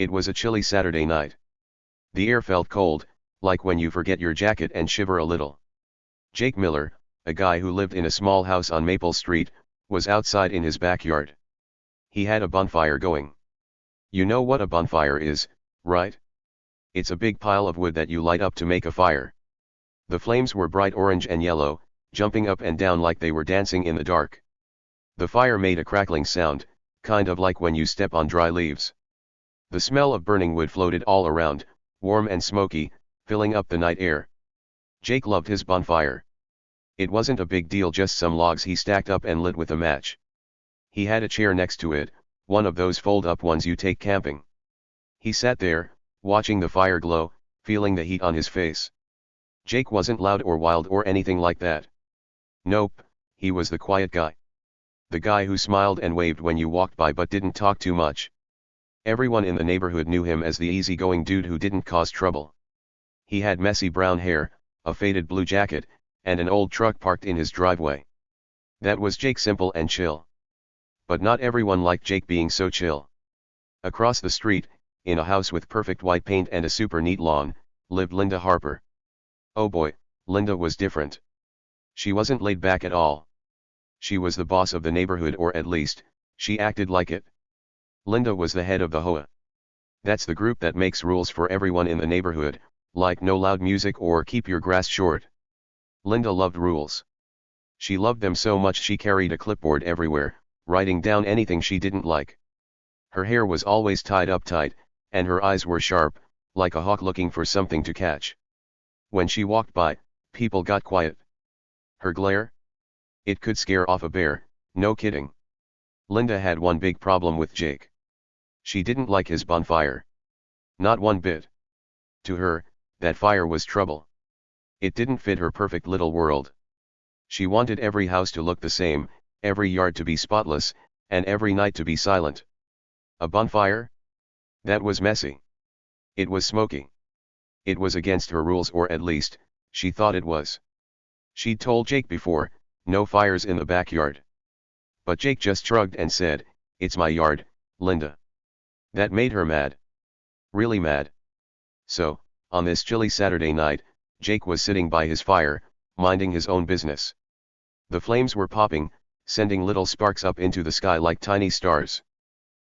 It was a chilly Saturday night. The air felt cold, like when you forget your jacket and shiver a little. Jake Miller, a guy who lived in a small house on Maple Street, was outside in his backyard. He had a bonfire going. You know what a bonfire is, right? It's a big pile of wood that you light up to make a fire. The flames were bright orange and yellow, jumping up and down like they were dancing in the dark. The fire made a crackling sound, kind of like when you step on dry leaves. The smell of burning wood floated all around, warm and smoky, filling up the night air. Jake loved his bonfire. It wasn't a big deal, just some logs he stacked up and lit with a match. He had a chair next to it, one of those fold-up ones you take camping. He sat there, watching the fire glow, feeling the heat on his face. Jake wasn't loud or wild or anything like that. Nope, he was the quiet guy. The guy who smiled and waved when you walked by but didn't talk too much. Everyone in the neighborhood knew him as the easygoing dude who didn't cause trouble. He had messy brown hair, a faded blue jacket, and an old truck parked in his driveway. That was Jake, simple and chill. But not everyone liked Jake being so chill. Across the street, in a house with perfect white paint and a super neat lawn, lived Linda Harper. Oh boy, Linda was different. She wasn't laid back at all. She was the boss of the neighborhood, or at least, she acted like it. Linda was the head of the HOA. That's the group that makes rules for everyone in the neighborhood, like no loud music or keep your grass short. Linda loved rules. She loved them so much she carried a clipboard everywhere, writing down anything she didn't like. Her hair was always tied up tight, and her eyes were sharp, like a hawk looking for something to catch. When she walked by, people got quiet. Her glare? It could scare off a bear, no kidding. Linda had one big problem with Jake. She didn't like his bonfire. Not one bit. To her, that fire was trouble. It didn't fit her perfect little world. She wanted every house to look the same, every yard to be spotless, and every night to be silent. A bonfire? That was messy. It was smoky. It was against her rules, or at least, she thought it was. She'd told Jake before, no fires in the backyard. But Jake just shrugged and said, "It's my yard, Linda." That made her mad. Really mad. So, on this chilly Saturday night, Jake was sitting by his fire, minding his own business. The flames were popping, sending little sparks up into the sky like tiny stars.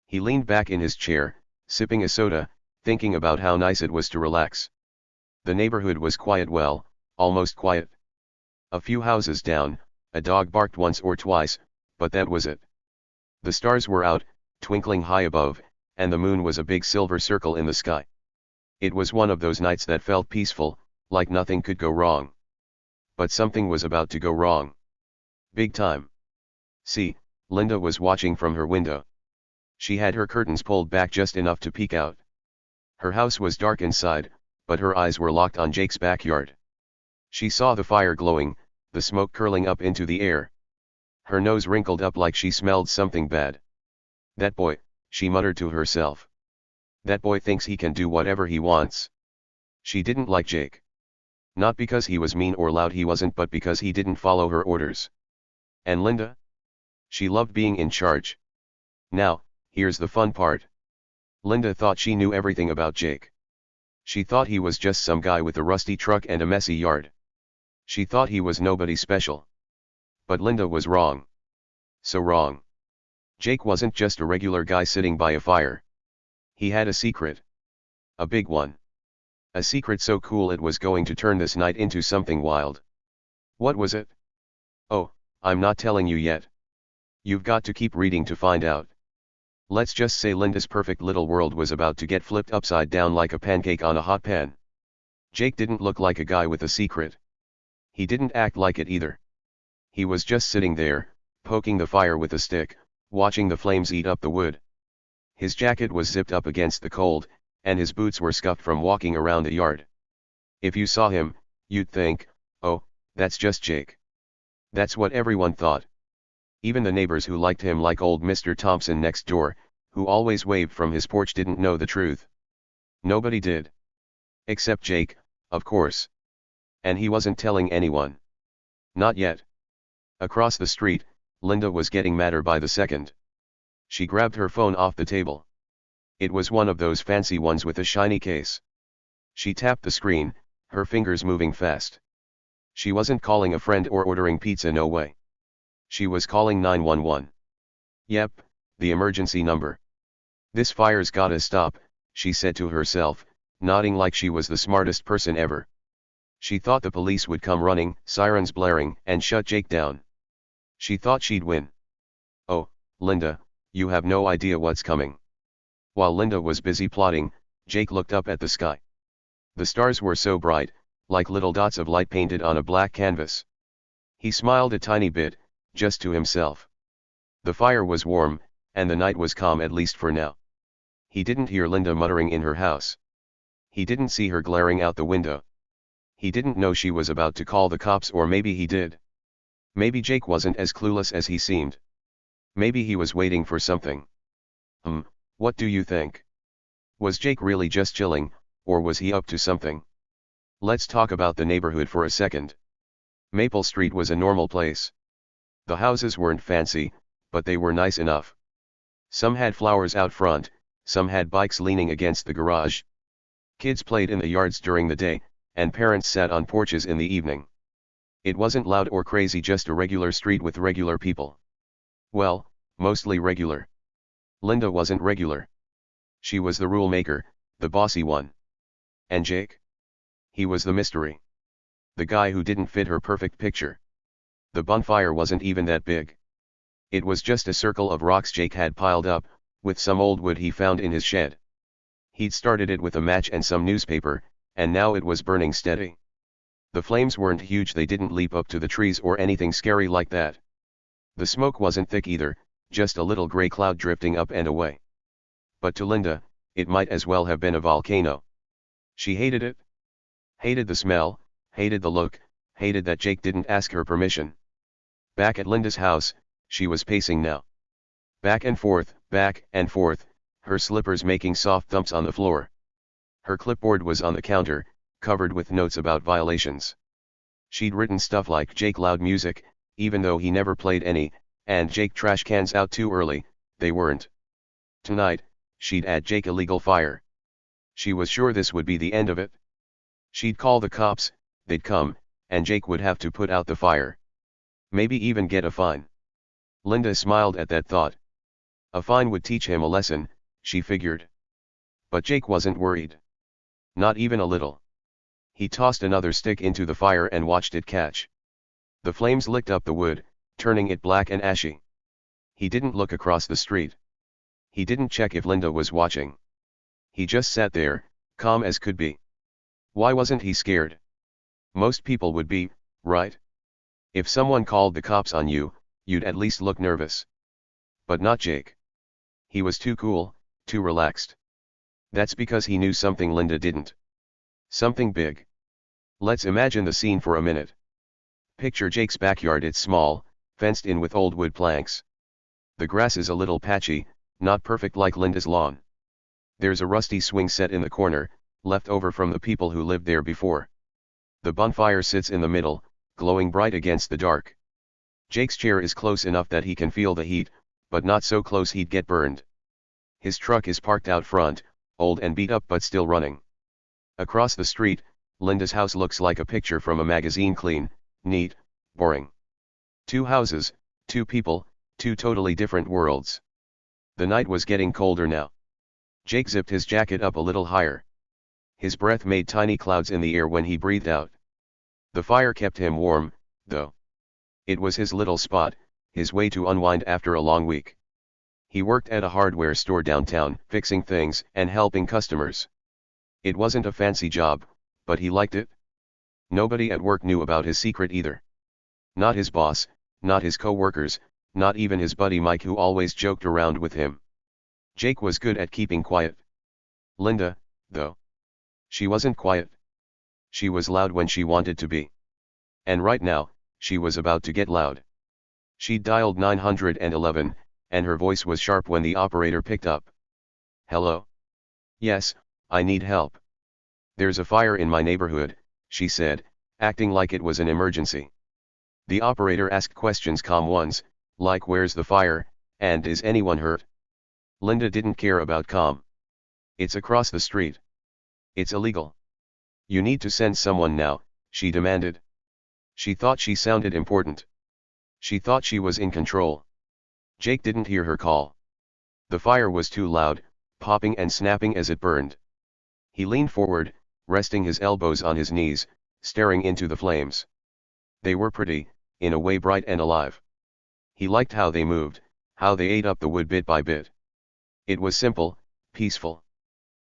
He leaned back in his chair, sipping a soda, thinking about how nice it was to relax. The neighborhood was quiet, well, almost quiet. A few houses down, a dog barked once or twice, but that was it. The stars were out, twinkling high above, and the moon was a big silver circle in the sky. It was one of those nights that felt peaceful, like nothing could go wrong. But something was about to go wrong. Big time. See, Linda was watching from her window. She had her curtains pulled back just enough to peek out. Her house was dark inside, but her eyes were locked on Jake's backyard. She saw the fire glowing, the smoke curling up into the air. Her nose wrinkled up like she smelled something bad. That boy, she muttered to herself. That boy thinks he can do whatever he wants. She didn't like Jake. Not because he was mean or loud, he wasn't, but because he didn't follow her orders. And Linda? She loved being in charge. Now, here's the fun part. Linda thought she knew everything about Jake. She thought he was just some guy with a rusty truck and a messy yard. She thought he was nobody special. But Linda was wrong. So wrong. Jake wasn't just a regular guy sitting by a fire. He had a secret. A big one. A secret so cool it was going to turn this night into something wild. What was it? Oh, I'm not telling you yet. You've got to keep reading to find out. Let's just say Linda's perfect little world was about to get flipped upside down like a pancake on a hot pan. Jake didn't look like a guy with a secret. He didn't act like it either. He was just sitting there, poking the fire with a stick, watching the flames eat up the wood. His jacket was zipped up against the cold, and his boots were scuffed from walking around the yard. If you saw him, you'd think, oh, that's just Jake. That's what everyone thought. Even the neighbors who liked him, like old Mr. Thompson next door, who always waved from his porch, didn't know the truth. Nobody did. Except Jake, of course. And he wasn't telling anyone. Not yet. Across the street, Linda was getting madder by the second. She grabbed her phone off the table. It was one of those fancy ones with a shiny case. She tapped the screen, her fingers moving fast. She wasn't calling a friend or ordering pizza, no way. She was calling 911. Yep, the emergency number. This fire's gotta stop, she said to herself, nodding like she was the smartest person ever. She thought the police would come running, sirens blaring, and shut Jake down. She thought she'd win. Oh, Linda, you have no idea what's coming. While Linda was busy plotting, Jake looked up at the sky. The stars were so bright, like little dots of light painted on a black canvas. He smiled a tiny bit, just to himself. The fire was warm, and the night was calm, at least for now. He didn't hear Linda muttering in her house. He didn't see her glaring out the window. He didn't know she was about to call the cops, or maybe he did. Maybe Jake wasn't as clueless as he seemed. Maybe he was waiting for something. What do you think? Was Jake really just chilling, or was he up to something? Let's talk about the neighborhood for a second. Maple Street was a normal place. The houses weren't fancy, but they were nice enough. Some had flowers out front, some had bikes leaning against the garage. Kids played in the yards during the day, and parents sat on porches in the evening. It wasn't loud or crazy, just a regular street with regular people. Well, mostly regular. Linda wasn't regular. She was the rule maker, the bossy one. And Jake? He was the mystery. The guy who didn't fit her perfect picture. The bonfire wasn't even that big. It was just a circle of rocks Jake had piled up, with some old wood he found in his shed. He'd started it with a match and some newspaper, and now it was burning steady. The flames weren't huge, they didn't leap up to the trees or anything scary like that. The smoke wasn't thick either, just a little gray cloud drifting up and away. But to Linda, it might as well have been a volcano. She hated it. Hated the smell, hated the look, hated that Jake didn't ask her permission. Back at Linda's house, she was pacing now. Back and forth, her slippers making soft thumps on the floor. Her clipboard was on the counter, covered with notes about violations. She'd written stuff like Jake loud music, even though he never played any, and Jake trash cans out too early, they weren't. Tonight, she'd add Jake illegal fire. She was sure this would be the end of it. She'd call the cops, they'd come, and Jake would have to put out the fire. Maybe even get a fine. Linda smiled at that thought. A fine would teach him a lesson, she figured. But Jake wasn't worried. Not even a little. He tossed another stick into the fire and watched it catch. The flames licked up the wood, turning it black and ashy. He didn't look across the street. He didn't check if Linda was watching. He just sat there, calm as could be. Why wasn't he scared? Most people would be, right? If someone called the cops on you, you'd at least look nervous. But not Jake. He was too cool, too relaxed. That's because he knew something Linda didn't. Something big. Let's imagine the scene for a minute. Picture Jake's backyard. It's small, fenced in with old wood planks. The grass is a little patchy, not perfect like Linda's lawn. There's a rusty swing set in the corner, left over from the people who lived there before. The bonfire sits in the middle, glowing bright against the dark. Jake's chair is close enough that he can feel the heat, but not so close he'd get burned. His truck is parked out front, old and beat up but still running. Across the street, Linda's house looks like a picture from a magazine, clean, neat, boring. Two houses, two people, two totally different worlds. The night was getting colder now. Jake zipped his jacket up a little higher. His breath made tiny clouds in the air when he breathed out. The fire kept him warm, though. It was his little spot, his way to unwind after a long week. He worked at a hardware store downtown, fixing things and helping customers. It wasn't a fancy job, but he liked it. Nobody at work knew about his secret either. Not his boss, not his co-workers, not even his buddy Mike, who always joked around with him. Jake was good at keeping quiet. Linda, though. She wasn't quiet. She was loud when she wanted to be. And right now, she was about to get loud. She dialed 911, and her voice was sharp when the operator picked up. Hello? Yes, I need help. There's a fire in my neighborhood, she said, acting like it was an emergency. The operator asked questions, calm ones, like where's the fire, and is anyone hurt? Linda didn't care about calm. It's across the street. It's illegal. You need to send someone now, she demanded. She thought she sounded important. She thought she was in control. Jake didn't hear her call. The fire was too loud, popping and snapping as it burned. He leaned forward, resting his elbows on his knees, staring into the flames. They were pretty, in a way bright and alive. He liked how they moved, how they ate up the wood bit by bit. It was simple, peaceful.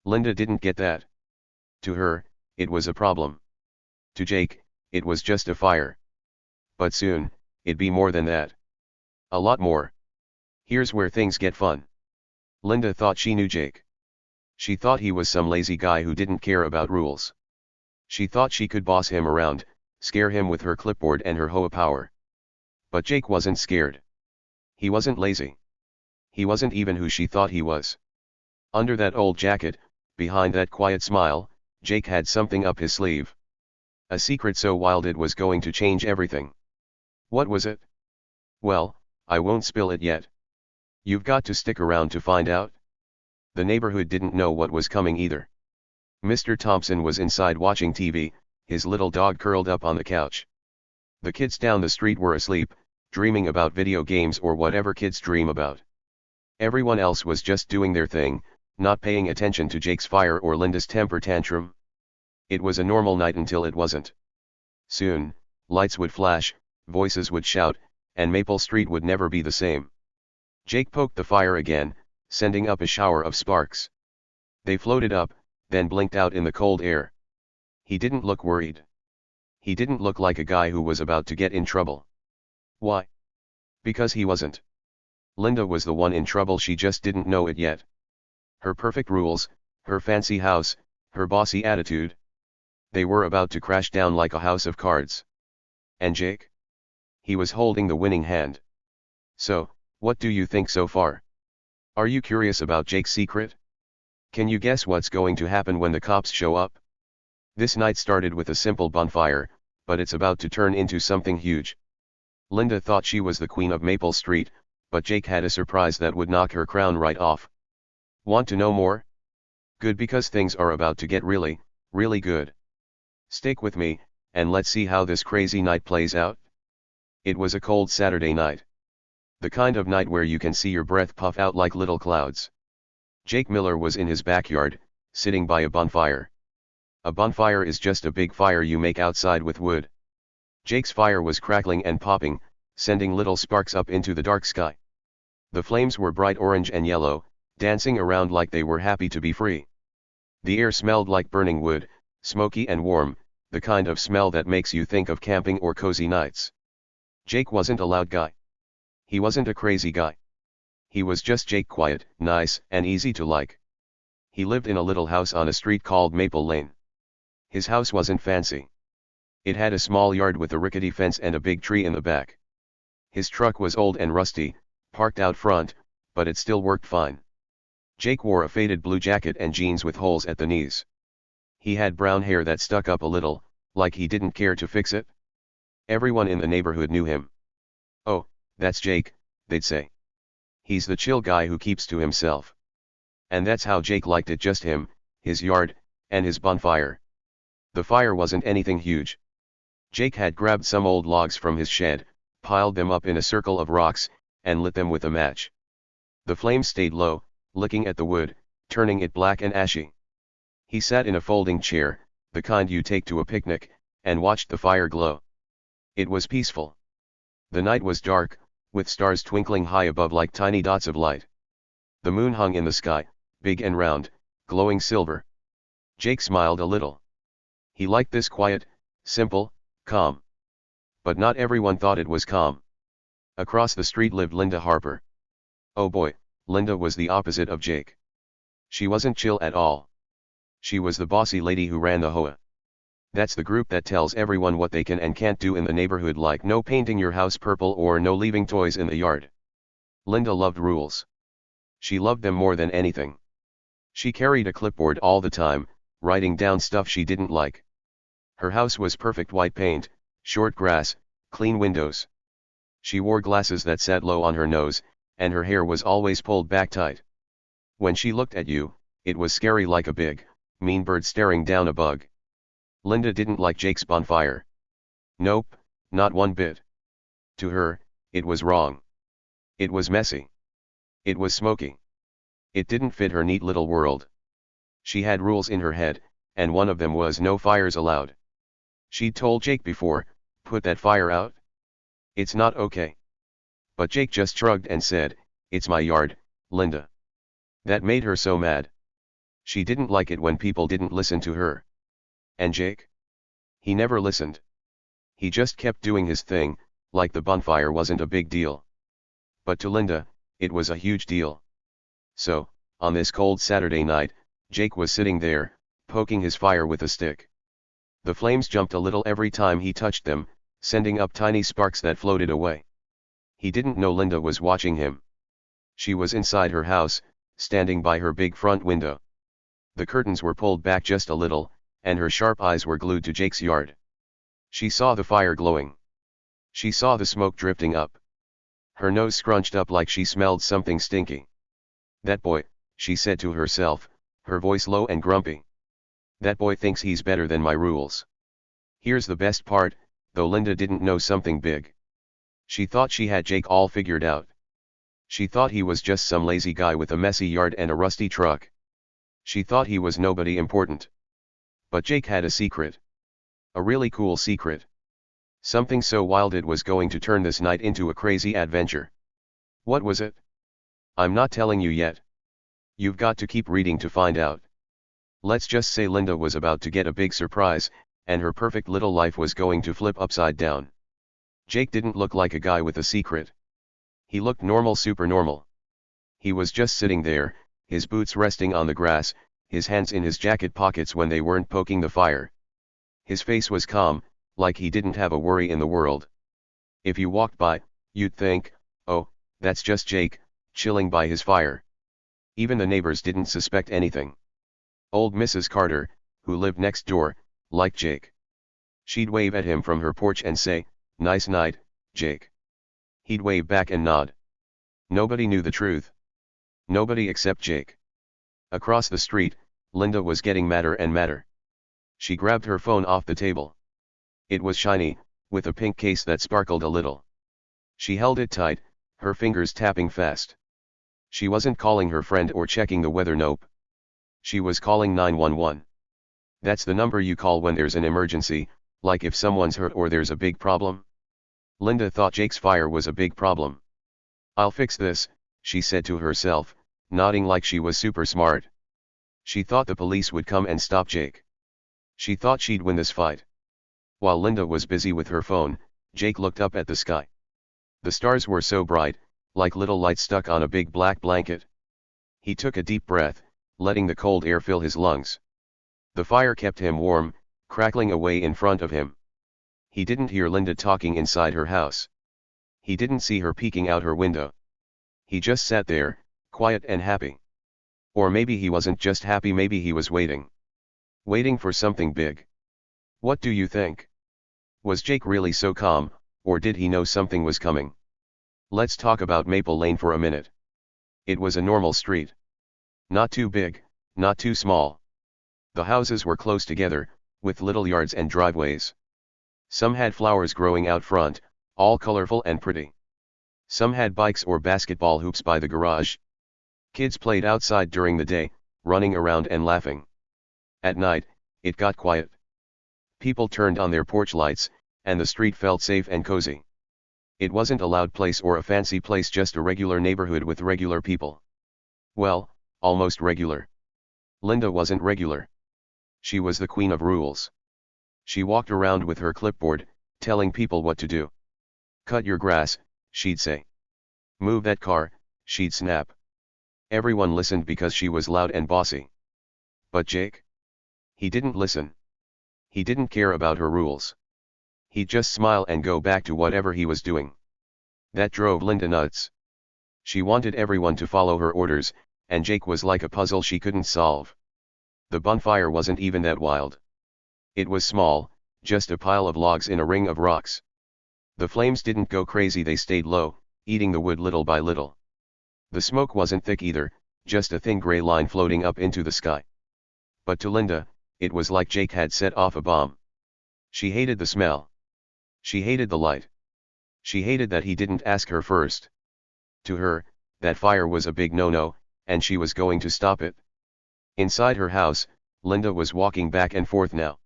Linda didn't get that. To her, it was a problem. To Jake, it was just a fire. But soon, it'd be more than that. A lot more. Here's where things get fun. Linda thought she knew Jake. She thought he was some lazy guy who didn't care about rules. She thought she could boss him around, scare him with her clipboard and her HOA power. But Jake wasn't scared. He wasn't lazy. He wasn't even who she thought he was. Under that old jacket, behind that quiet smile, Jake had something up his sleeve. A secret so wild it was going to change everything. What was it? Well, I won't spill it yet. You've got to stick around to find out. The neighborhood didn't know what was coming either. Mr. Thompson was inside watching TV, his little dog curled up on the couch. The kids down the street were asleep, dreaming about video games or whatever kids dream about. Everyone else was just doing their thing, not paying attention to Jake's fire or Linda's temper tantrum. It was a normal night until it wasn't. Soon, lights would flash, voices would shout, and Maple Street would never be the same. Jake poked the fire again, sending up a shower of sparks. They floated up, then blinked out in the cold air. He didn't look worried. He didn't look like a guy who was about to get in trouble. Why? Because he wasn't. Linda was the one in trouble, she just didn't know it yet. Her perfect rules, her fancy house, her bossy attitude. They were about to crash down like a house of cards. And Jake? He was holding the winning hand. So, what do you think so far? Are you curious about Jake's secret? Can you guess what's going to happen when the cops show up? This night started with a simple bonfire, but it's about to turn into something huge. Linda thought she was the queen of Maple Street, but Jake had a surprise that would knock her crown right off. Want to know more? Good, because things are about to get really, really good. Stick with me, and let's see how this crazy night plays out. It was a cold Saturday night. The kind of night where you can see your breath puff out like little clouds. Jake Miller was in his backyard, sitting by a bonfire. A bonfire is just a big fire you make outside with wood. Jake's fire was crackling and popping, sending little sparks up into the dark sky. The flames were bright orange and yellow, dancing around like they were happy to be free. The air smelled like burning wood, smoky and warm, the kind of smell that makes you think of camping or cozy nights. Jake wasn't a loud guy. He wasn't a crazy guy. He was just Jake, quiet, nice, and easy to like. He lived in a little house on a street called Maple Lane. His house wasn't fancy. It had a small yard with a rickety fence and a big tree in the back. His truck was old and rusty, parked out front, but it still worked fine. Jake wore a faded blue jacket and jeans with holes at the knees. He had brown hair that stuck up a little, like he didn't care to fix it. Everyone in the neighborhood knew him. "Oh, that's Jake," they'd say. "He's the chill guy who keeps to himself." And that's how Jake liked it, just him, his yard, and his bonfire. The fire wasn't anything huge. Jake had grabbed some old logs from his shed, piled them up in a circle of rocks, and lit them with a match. The flames stayed low, licking at the wood, turning it black and ashy. He sat in a folding chair, the kind you take to a picnic, and watched the fire glow. It was peaceful. The night was dark, with stars twinkling high above like tiny dots of light. The moon hung in the sky, big and round, glowing silver. Jake smiled a little. He liked this quiet, simple, calm. But not everyone thought it was calm. Across the street lived Linda Harper. Oh boy, Linda was the opposite of Jake. She wasn't chill at all. She was the bossy lady who ran the HOA. That's the group that tells everyone what they can and can't do in the neighborhood, like no painting your house purple or no leaving toys in the yard. Linda loved rules. She loved them more than anything. She carried a clipboard all the time, writing down stuff she didn't like. Her house was perfect white paint, short grass, clean windows. She wore glasses that sat low on her nose, and her hair was always pulled back tight. When she looked at you, It was scary like a big, mean bird staring down a bug. Linda didn't like Jake's bonfire. Nope, not one bit. To her, it was wrong. It was messy. It was smoky. It didn't fit her neat little world. She had rules in her head, and one of them was no fires allowed. She'd told Jake before, put that fire out. It's not okay. But Jake just shrugged and said, it's my yard, Linda. That made her so mad. She didn't like it when people didn't listen to her. And Jake? He never listened. He just kept doing his thing, like the bonfire wasn't a big deal. But to Linda, it was a huge deal. So, on this cold Saturday night, Jake was sitting there, poking his fire with a stick. The flames jumped a little every time he touched them, sending up tiny sparks that floated away. He didn't know Linda was watching him. She was inside her house, standing by her big front window. The curtains were pulled back just a little, and her sharp eyes were glued to Jake's yard. She saw the fire glowing. She saw the smoke drifting up. Her nose scrunched up like she smelled something stinky. That boy, she said to herself, her voice low and grumpy. That boy thinks he's better than my rules. Here's the best part, though Linda didn't know something big. She thought she had Jake all figured out. She thought he was just some lazy guy with a messy yard and a rusty truck. She thought he was nobody important. But Jake had a secret. A really cool secret. Something so wild it was going to turn this night into a crazy adventure. What was it? I'm not telling you yet. You've got to keep reading to find out. Let's just say Linda was about to get a big surprise, and her perfect little life was going to flip upside down. Jake didn't look like a guy with a secret. He looked normal, super normal. He was just sitting there, his boots resting on the grass, his hands in his jacket pockets when they weren't poking the fire. His face was calm, like he didn't have a worry in the world. If you walked by, you'd think, oh, that's just Jake, chilling by his fire. Even the neighbors didn't suspect anything. Old Mrs. Carter, who lived next door, liked Jake. She'd wave at him from her porch and say, "Nice night, Jake." He'd wave back and nod. Nobody knew the truth. Nobody except Jake. Across the street, Linda was getting madder and madder. She grabbed her phone off the table. It was shiny, with a pink case that sparkled a little. She held it tight, her fingers tapping fast. She wasn't calling her friend or checking the weather, nope. She was calling 911. That's the number you call when there's an emergency, like if someone's hurt or there's a big problem. Linda thought Jake's fire was a big problem. I'll fix this, she said to herself, nodding like she was super smart. She thought the police would come and stop Jake. She thought she'd win this fight. While Linda was busy with her phone, Jake looked up at the sky. The stars were so bright, like little lights stuck on a big black blanket. He took a deep breath, letting the cold air fill his lungs. The fire kept him warm, crackling away in front of him. He didn't hear Linda talking inside her house. He didn't see her peeking out her window. He just sat there, quiet and happy. Or maybe he wasn't just happy, maybe he was waiting. Waiting for something big. What do you think? Was Jake really so calm, or did he know something was coming? Let's talk about Maple Lane for a minute. It was a normal street. Not too big, not too small. The houses were close together, with little yards and driveways. Some had flowers growing out front, all colorful and pretty. Some had bikes or basketball hoops by the garage. Kids played outside during the day, running around and laughing. At night, it got quiet. People turned on their porch lights, and the street felt safe and cozy. It wasn't a loud place or a fancy place, just a regular neighborhood with regular people. Well, almost regular. Linda wasn't regular. She was the queen of rules. She walked around with her clipboard, telling people what to do. Cut your grass, she'd say. Move that car, she'd snap. Everyone listened because she was loud and bossy. But Jake? He didn't listen. He didn't care about her rules. He'd just smile and go back to whatever he was doing. That drove Linda nuts. She wanted everyone to follow her orders, and Jake was like a puzzle she couldn't solve. The bonfire wasn't even that wild. It was small, just a pile of logs in a ring of rocks. The flames didn't go crazy, they stayed low, eating the wood little by little. The smoke wasn't thick either, just a thin gray line floating up into the sky. But to Linda, it was like Jake had set off a bomb. She hated the smell. She hated the light. She hated that he didn't ask her first. To her, that fire was a big no-no, and she was going to stop it. Inside her house, Linda was walking back and forth now.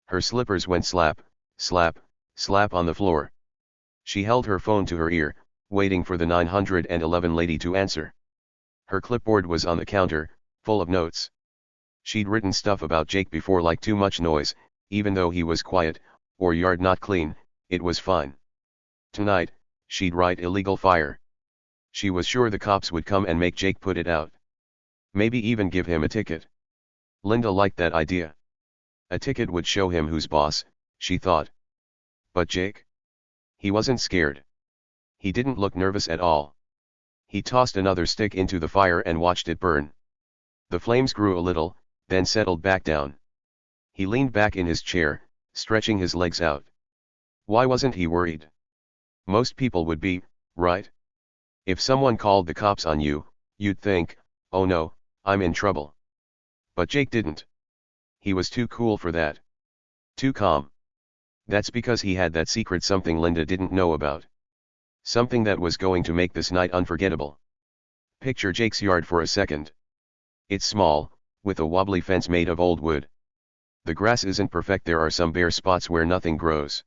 Her slippers went slap, slap, slap on the floor. She held her phone to her ear, waiting for the 911 lady to answer. Her clipboard was on the counter, full of notes. She'd written stuff about Jake before, like too much noise, even though he was quiet, or yard not clean, it was fine. Tonight, she'd write illegal fire. She was sure the cops would come and make Jake put it out. Maybe even give him a ticket. Linda liked that idea. A ticket would show him who's boss, she thought. But Jake? He wasn't scared. He didn't look nervous at all. He tossed another stick into the fire and watched it burn. The flames grew a little, then settled back down. He leaned back in his chair, stretching his legs out. Why wasn't he worried? Most people would be, right? If someone called the cops on you, you'd think, oh no, I'm in trouble. But Jake didn't. He was too cool for that. Too calm. That's because he had that secret something Linda didn't know about. Something that was going to make this night unforgettable. Picture Jake's yard for a second. It's small, with a wobbly fence made of old wood. The grass isn't perfect, there are some bare spots where nothing grows.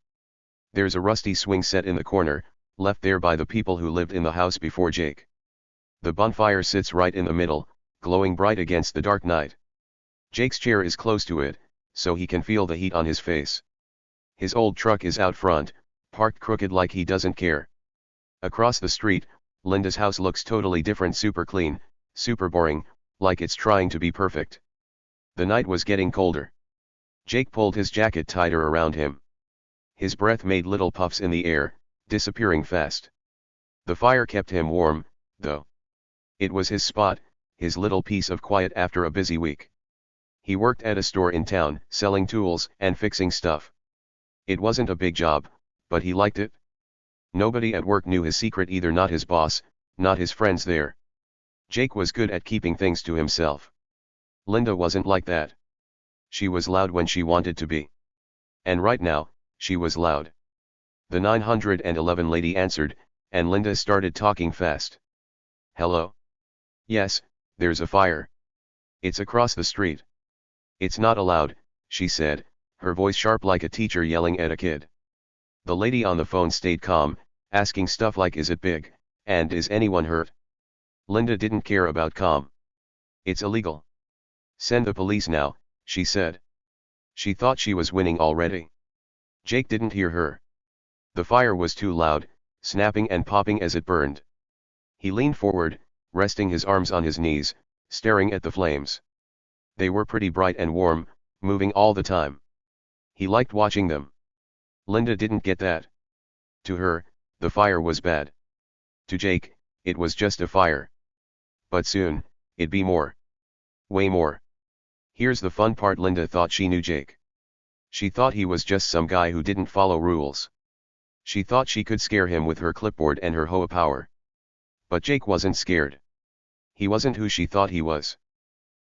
There's a rusty swing set in the corner, left there by the people who lived in the house before Jake. The bonfire sits right in the middle, glowing bright against the dark night. Jake's chair is close to it, so he can feel the heat on his face. His old truck is out front, parked crooked like he doesn't care. Across the street, Linda's house looks totally different, super clean, super boring, like it's trying to be perfect. The night was getting colder. Jake pulled his jacket tighter around him. His breath made little puffs in the air, disappearing fast. The fire kept him warm, though. It was his spot, his little piece of quiet after a busy week. He worked at a store in town, selling tools and fixing stuff. It wasn't a big job, but he liked it. Nobody at work knew his secret either, not his boss, not his friends there. Jake was good at keeping things to himself. Linda wasn't like that. She was loud when she wanted to be. And right now, she was loud. The 911 lady answered, and Linda started talking fast. Hello? Yes, there's a fire. It's across the street. It's not allowed, she said, her voice sharp like a teacher yelling at a kid. The lady on the phone stayed calm, asking stuff like, is it big, and is anyone hurt? Linda didn't care about calm. It's illegal. Send the police now, she said. She thought she was winning already. Jake didn't hear her. The fire was too loud, snapping and popping as it burned. He leaned forward, resting his arms on his knees, staring at the flames. They were pretty bright and warm, moving all the time. He liked watching them. Linda didn't get that. To her, the fire was bad. To Jake, it was just a fire. But soon, it'd be more. Way more. Here's the fun part, Linda thought she knew Jake. She thought he was just some guy who didn't follow rules. She thought she could scare him with her clipboard and her HOA power. But Jake wasn't scared. He wasn't who she thought he was.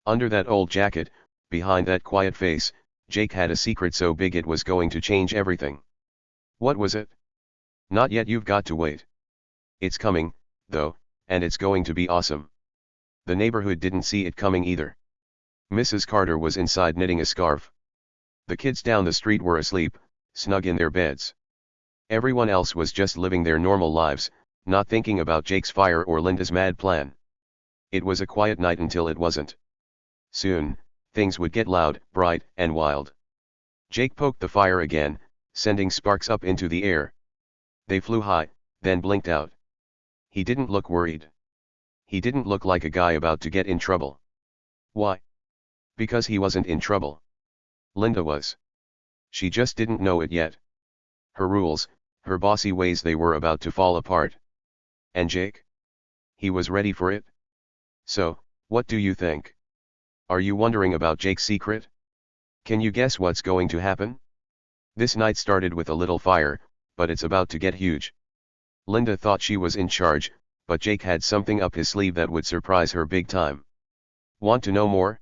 Under that old jacket, behind that quiet face, Jake had a secret so big it was going to change everything. What was it? Not yet, you've got to wait. It's coming, though, and it's going to be awesome. The neighborhood didn't see it coming either. Mrs. Carter was inside knitting a scarf. The kids down the street were asleep, snug in their beds. Everyone else was just living their normal lives, not thinking about Jake's fire or Linda's mad plan. It was a quiet night until it wasn't. Soon, things would get loud, bright, and wild. Jake poked the fire again, sending sparks up into the air. They flew high, then blinked out. He didn't look worried. He didn't look like a guy about to get in trouble. Why? Because he wasn't in trouble. Linda was. She just didn't know it yet. Her rules, her bossy ways, they were about to fall apart. And Jake? He was ready for it. So, what do you think? Are you wondering about Jake's secret? Can you guess what's going to happen? This night started with a little fire, but it's about to get huge. Linda thought she was in charge, but Jake had something up his sleeve that would surprise her big time. Want to know more?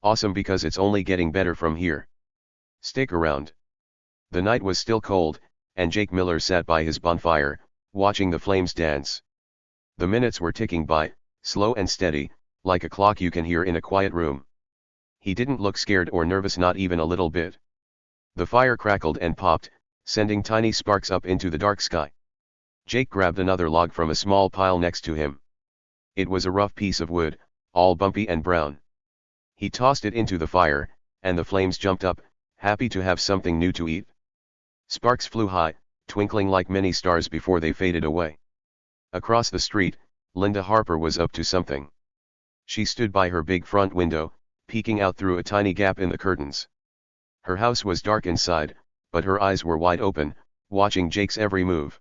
Awesome, because it's only getting better from here. Stick around. The night was still cold, and Jake Miller sat by his bonfire, watching the flames dance. The minutes were ticking by, slow and steady, like a clock you can hear in a quiet room. He didn't look scared or nervous, not even a little bit. The fire crackled and popped, sending tiny sparks up into the dark sky. Jake grabbed another log from a small pile next to him. It was a rough piece of wood, all bumpy and brown. He tossed it into the fire, and the flames jumped up, happy to have something new to eat. Sparks flew high, twinkling like many stars before they faded away. Across the street, Linda Harper was up to something. She stood by her big front window, peeking out through a tiny gap in the curtains. Her house was dark inside, but her eyes were wide open, watching Jake's every move.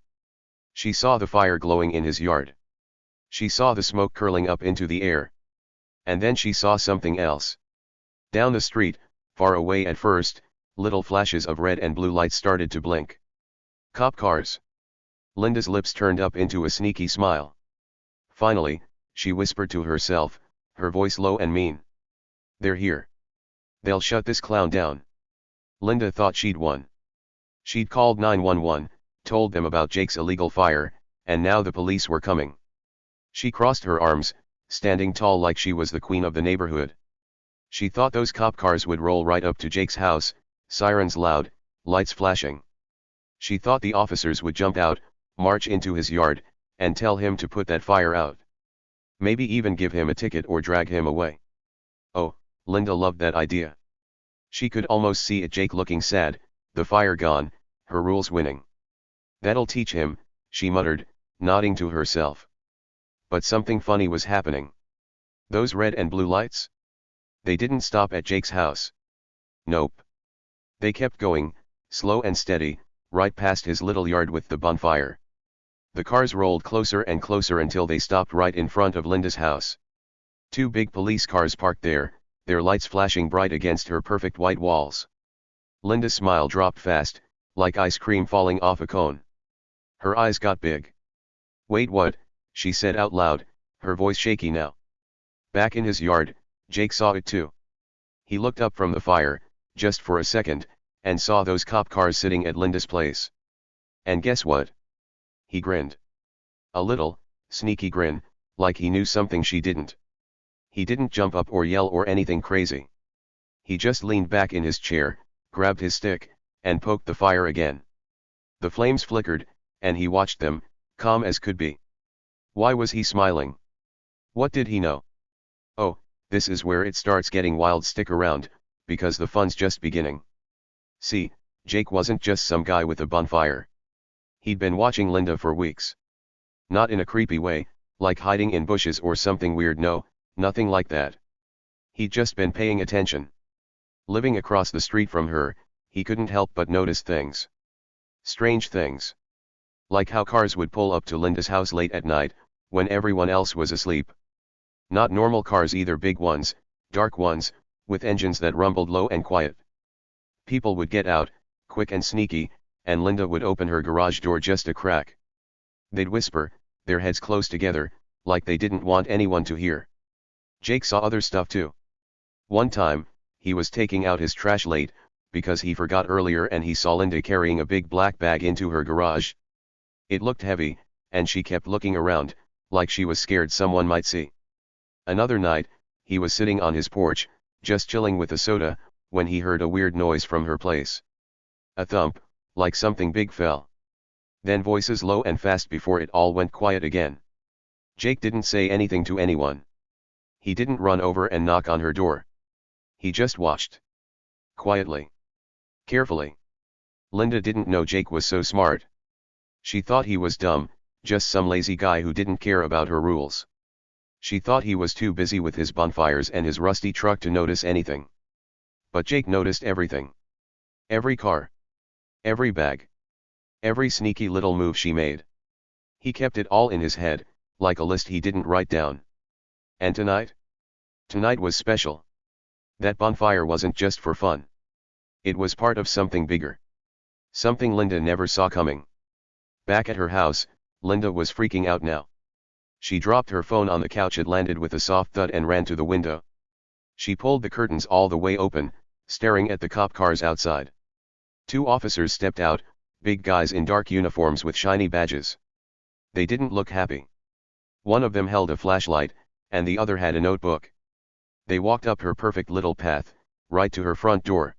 She saw the fire glowing in his yard. She saw the smoke curling up into the air. And then she saw something else. Down the street, far away at first, little flashes of red and blue lights started to blink. Cop cars. Linda's lips turned up into a sneaky smile. Finally, she whispered to herself, her voice low and mean. They're here. They'll shut this clown down. Linda thought she'd won. She'd called 911, told them about Jake's illegal fire, and now the police were coming. She crossed her arms, standing tall like she was the queen of the neighborhood. She thought those cop cars would roll right up to Jake's house, sirens loud, lights flashing. She thought the officers would jump out, march into his yard, and tell him to put that fire out. Maybe even give him a ticket or drag him away. Oh, Linda loved that idea. She could almost see it, Jake looking sad, the fire gone, her rules winning. That'll teach him, she muttered, nodding to herself. But something funny was happening. Those red and blue lights? They didn't stop at Jake's house. Nope. They kept going, slow and steady, right past his little yard with the bonfire. The cars rolled closer and closer until they stopped right in front of Linda's house. Two big police cars parked there, their lights flashing bright against her perfect white walls. Linda's smile dropped fast, like ice cream falling off a cone. Her eyes got big. Wait, what? She said out loud, her voice shaky now. Back in his yard, Jake saw it too. He looked up from the fire, just for a second, and saw those cop cars sitting at Linda's place. And guess what? He grinned. A little, sneaky grin, like he knew something she didn't. He didn't jump up or yell or anything crazy. He just leaned back in his chair, grabbed his stick, and poked the fire again. The flames flickered, and he watched them, calm as could be. Why was he smiling? What did he know? Oh, this is where it starts getting wild. Stick around, because the fun's just beginning. See, Jake wasn't just some guy with a bonfire. He'd been watching Linda for weeks. Not in a creepy way, like hiding in bushes or something weird, no, nothing like that. He'd just been paying attention. Living across the street from her, he couldn't help but notice things. Strange things. Like how cars would pull up to Linda's house late at night, when everyone else was asleep. Not normal cars either, big ones, dark ones, with engines that rumbled low and quiet. People would get out, quick and sneaky, and Linda would open her garage door just a crack. They'd whisper, their heads close together, like they didn't want anyone to hear. Jake saw other stuff too. One time, he was taking out his trash late, because he forgot earlier, and he saw Linda carrying a big black bag into her garage. It looked heavy, and she kept looking around, like she was scared someone might see. Another night, he was sitting on his porch, just chilling with a soda, when he heard a weird noise from her place. A thump, like something big fell. Then voices low and fast before it all went quiet again. Jake didn't say anything to anyone. He didn't run over and knock on her door. He just watched. Quietly. Carefully. Linda didn't know Jake was so smart. She thought he was dumb, just some lazy guy who didn't care about her rules. She thought he was too busy with his bonfires and his rusty truck to notice anything. But Jake noticed everything. Every car. Every bag. Every sneaky little move she made. He kept it all in his head, like a list he didn't write down. And tonight? Tonight was special. That bonfire wasn't just for fun. It was part of something bigger. Something Linda never saw coming. Back at her house, Linda was freaking out now. She dropped her phone on the couch. It landed with a soft thud and ran to the window. She pulled the curtains all the way open, staring at the cop cars outside. 2 officers stepped out, big guys in dark uniforms with shiny badges. They didn't look happy. One of them held a flashlight, and the other had a notebook. They walked up her perfect little path, right to her front door.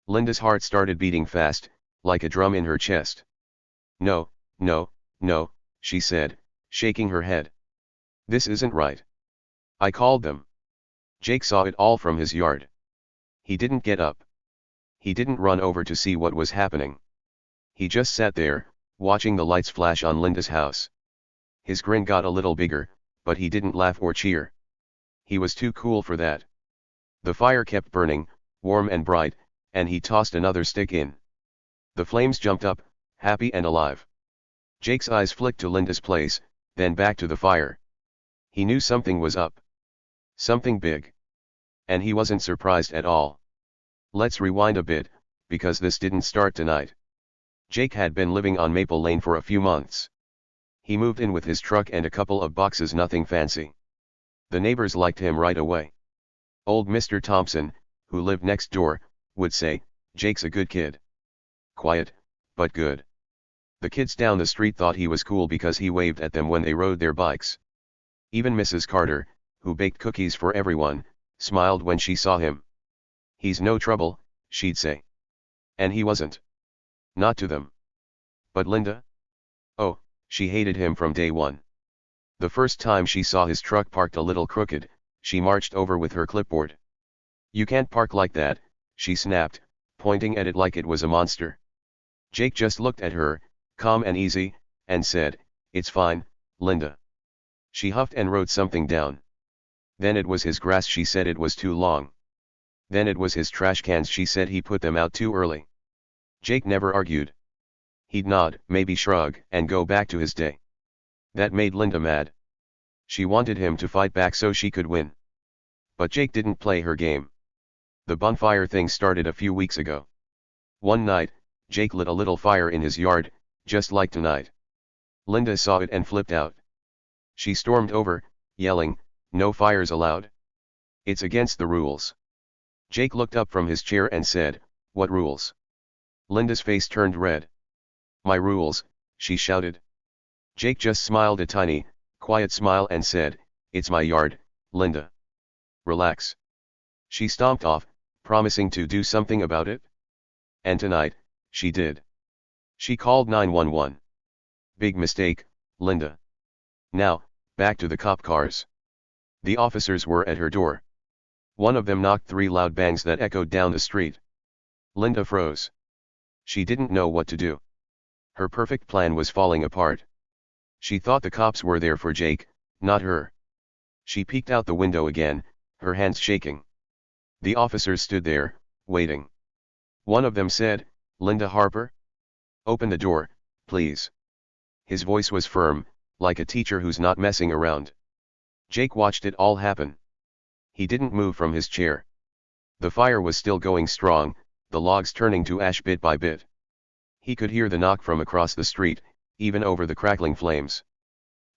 Linda's heart started beating fast, like a drum in her chest. "No, no, no," she said, shaking her head. "This isn't right. I called them." Jake saw it all from his yard. He didn't get up. He didn't run over to see what was happening. He just sat there, watching the lights flash on Linda's house. His grin got a little bigger, but he didn't laugh or cheer. He was too cool for that. The fire kept burning, warm and bright, and he tossed another stick in. The flames jumped up, happy and alive. Jake's eyes flicked to Linda's place, then back to the fire. He knew something was up. Something big. And he wasn't surprised at all. Let's rewind a bit, because this didn't start tonight. Jake had been living on Maple Lane for a few months. He moved in with his truck and a couple of boxes, nothing fancy. The neighbors liked him right away. Old Mr. Thompson, who lived next door, would say, "Jake's a good kid. Quiet, but good." The kids down the street thought he was cool because he waved at them when they rode their bikes. Even Mrs. Carter, who baked cookies for everyone, smiled when she saw him. "He's no trouble," she'd say. And he wasn't. Not to them. But Linda? Oh, she hated him from day one. The first time she saw his truck parked a little crooked, she marched over with her clipboard. "You can't park like that," she snapped, pointing at it like it was a monster. Jake just looked at her, calm and easy, and said, "It's fine, Linda." She huffed and wrote something down. Then it was his grass. She said it was too long. Then it was his trash cans. She said he put them out too early. Jake never argued. He'd nod, maybe shrug, and go back to his day. That made Linda mad. She wanted him to fight back so she could win. But Jake didn't play her game. The bonfire thing started a few weeks ago. One night, Jake lit a little fire in his yard, just like tonight. Linda saw it and flipped out. She stormed over, yelling, "No fires allowed. It's against the rules." Jake looked up from his chair and said, "What rules?" Linda's face turned red. "My rules," she shouted. Jake just smiled a tiny, quiet smile and said, "It's my yard, Linda. Relax." She stomped off, promising to do something about it. And tonight, she did. She called 911. "Big mistake, Linda." Now, back to the cop cars. The officers were at her door. One of them knocked 3 loud bangs that echoed down the street. Linda froze. She didn't know what to do. Her perfect plan was falling apart. She thought the cops were there for Jake, not her. She peeked out the window again, her hands shaking. The officers stood there, waiting. One of them said, "Linda Harper? Open the door, please." His voice was firm, like a teacher who's not messing around. Jake watched it all happen. He didn't move from his chair. The fire was still going strong, the logs turning to ash bit by bit. He could hear the knock from across the street, even over the crackling flames.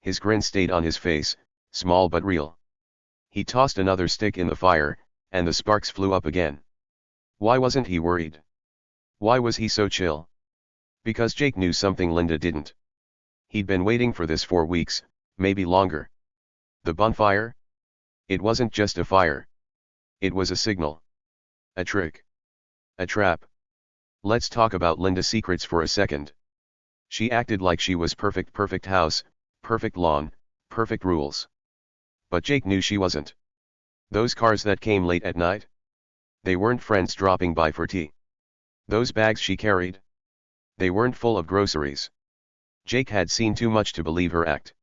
His grin stayed on his face, small but real. He tossed another stick in the fire, and the sparks flew up again. Why wasn't he worried? Why was he so chill? Because Jake knew something Linda didn't. He'd been waiting for this for weeks, maybe longer. The bonfire? It wasn't just a fire. It was a signal. A trick. A trap. Let's talk about Linda's secrets for a second. She acted like she was perfect, perfect house, perfect lawn, perfect rules. But Jake knew she wasn't. Those cars that came late at night? They weren't friends dropping by for tea. Those bags she carried? They weren't full of groceries. Jake had seen too much to believe her act.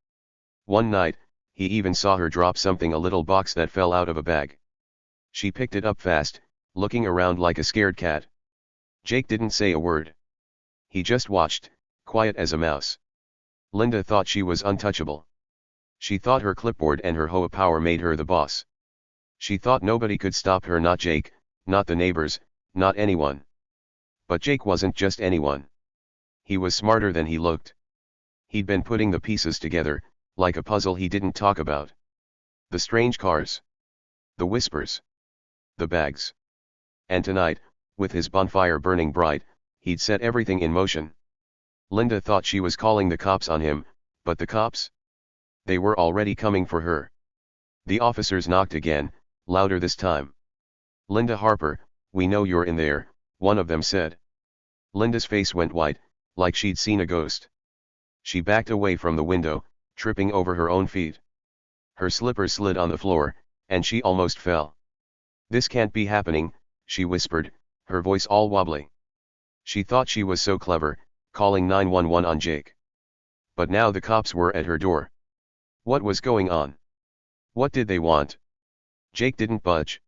One night, he even saw her drop something, a little box that fell out of a bag. She picked it up fast, looking around like a scared cat. Jake didn't say a word. He just watched, quiet as a mouse. Linda thought she was untouchable. She thought her clipboard and her HOA power made her the boss. She thought nobody could stop her, not Jake, not the neighbors, not anyone. But Jake wasn't just anyone. He was smarter than he looked. He'd been putting the pieces together, like a puzzle he didn't talk about. The strange cars. The whispers. The bags. And tonight, with his bonfire burning bright, he'd set everything in motion. Linda thought she was calling the cops on him, but the cops? They were already coming for her. The officers knocked again, louder this time. "Linda Harper, we know you're in there," one of them said. Linda's face went white, like she'd seen a ghost. She backed away from the window, tripping over her own feet. Her slippers slid on the floor, and she almost fell. "This can't be happening," she whispered, her voice all wobbly. She thought she was so clever, calling 911 on Jake. But now the cops were at her door. What was going on? What did they want? Jake didn't budge.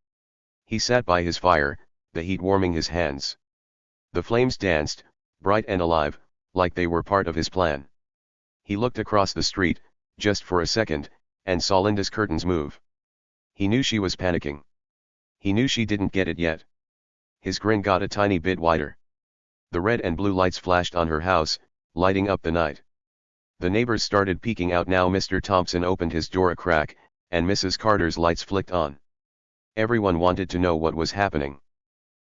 He sat by his fire, the heat warming his hands. The flames danced, bright and alive, like they were part of his plan. He looked across the street, just for a second, and saw Linda's curtains move. He knew she was panicking. He knew she didn't get it yet. His grin got a tiny bit wider. The red and blue lights flashed on her house, lighting up the night. The neighbors started peeking out now. Mr. Thompson opened his door a crack, and Mrs. Carter's lights flicked on. Everyone wanted to know what was happening.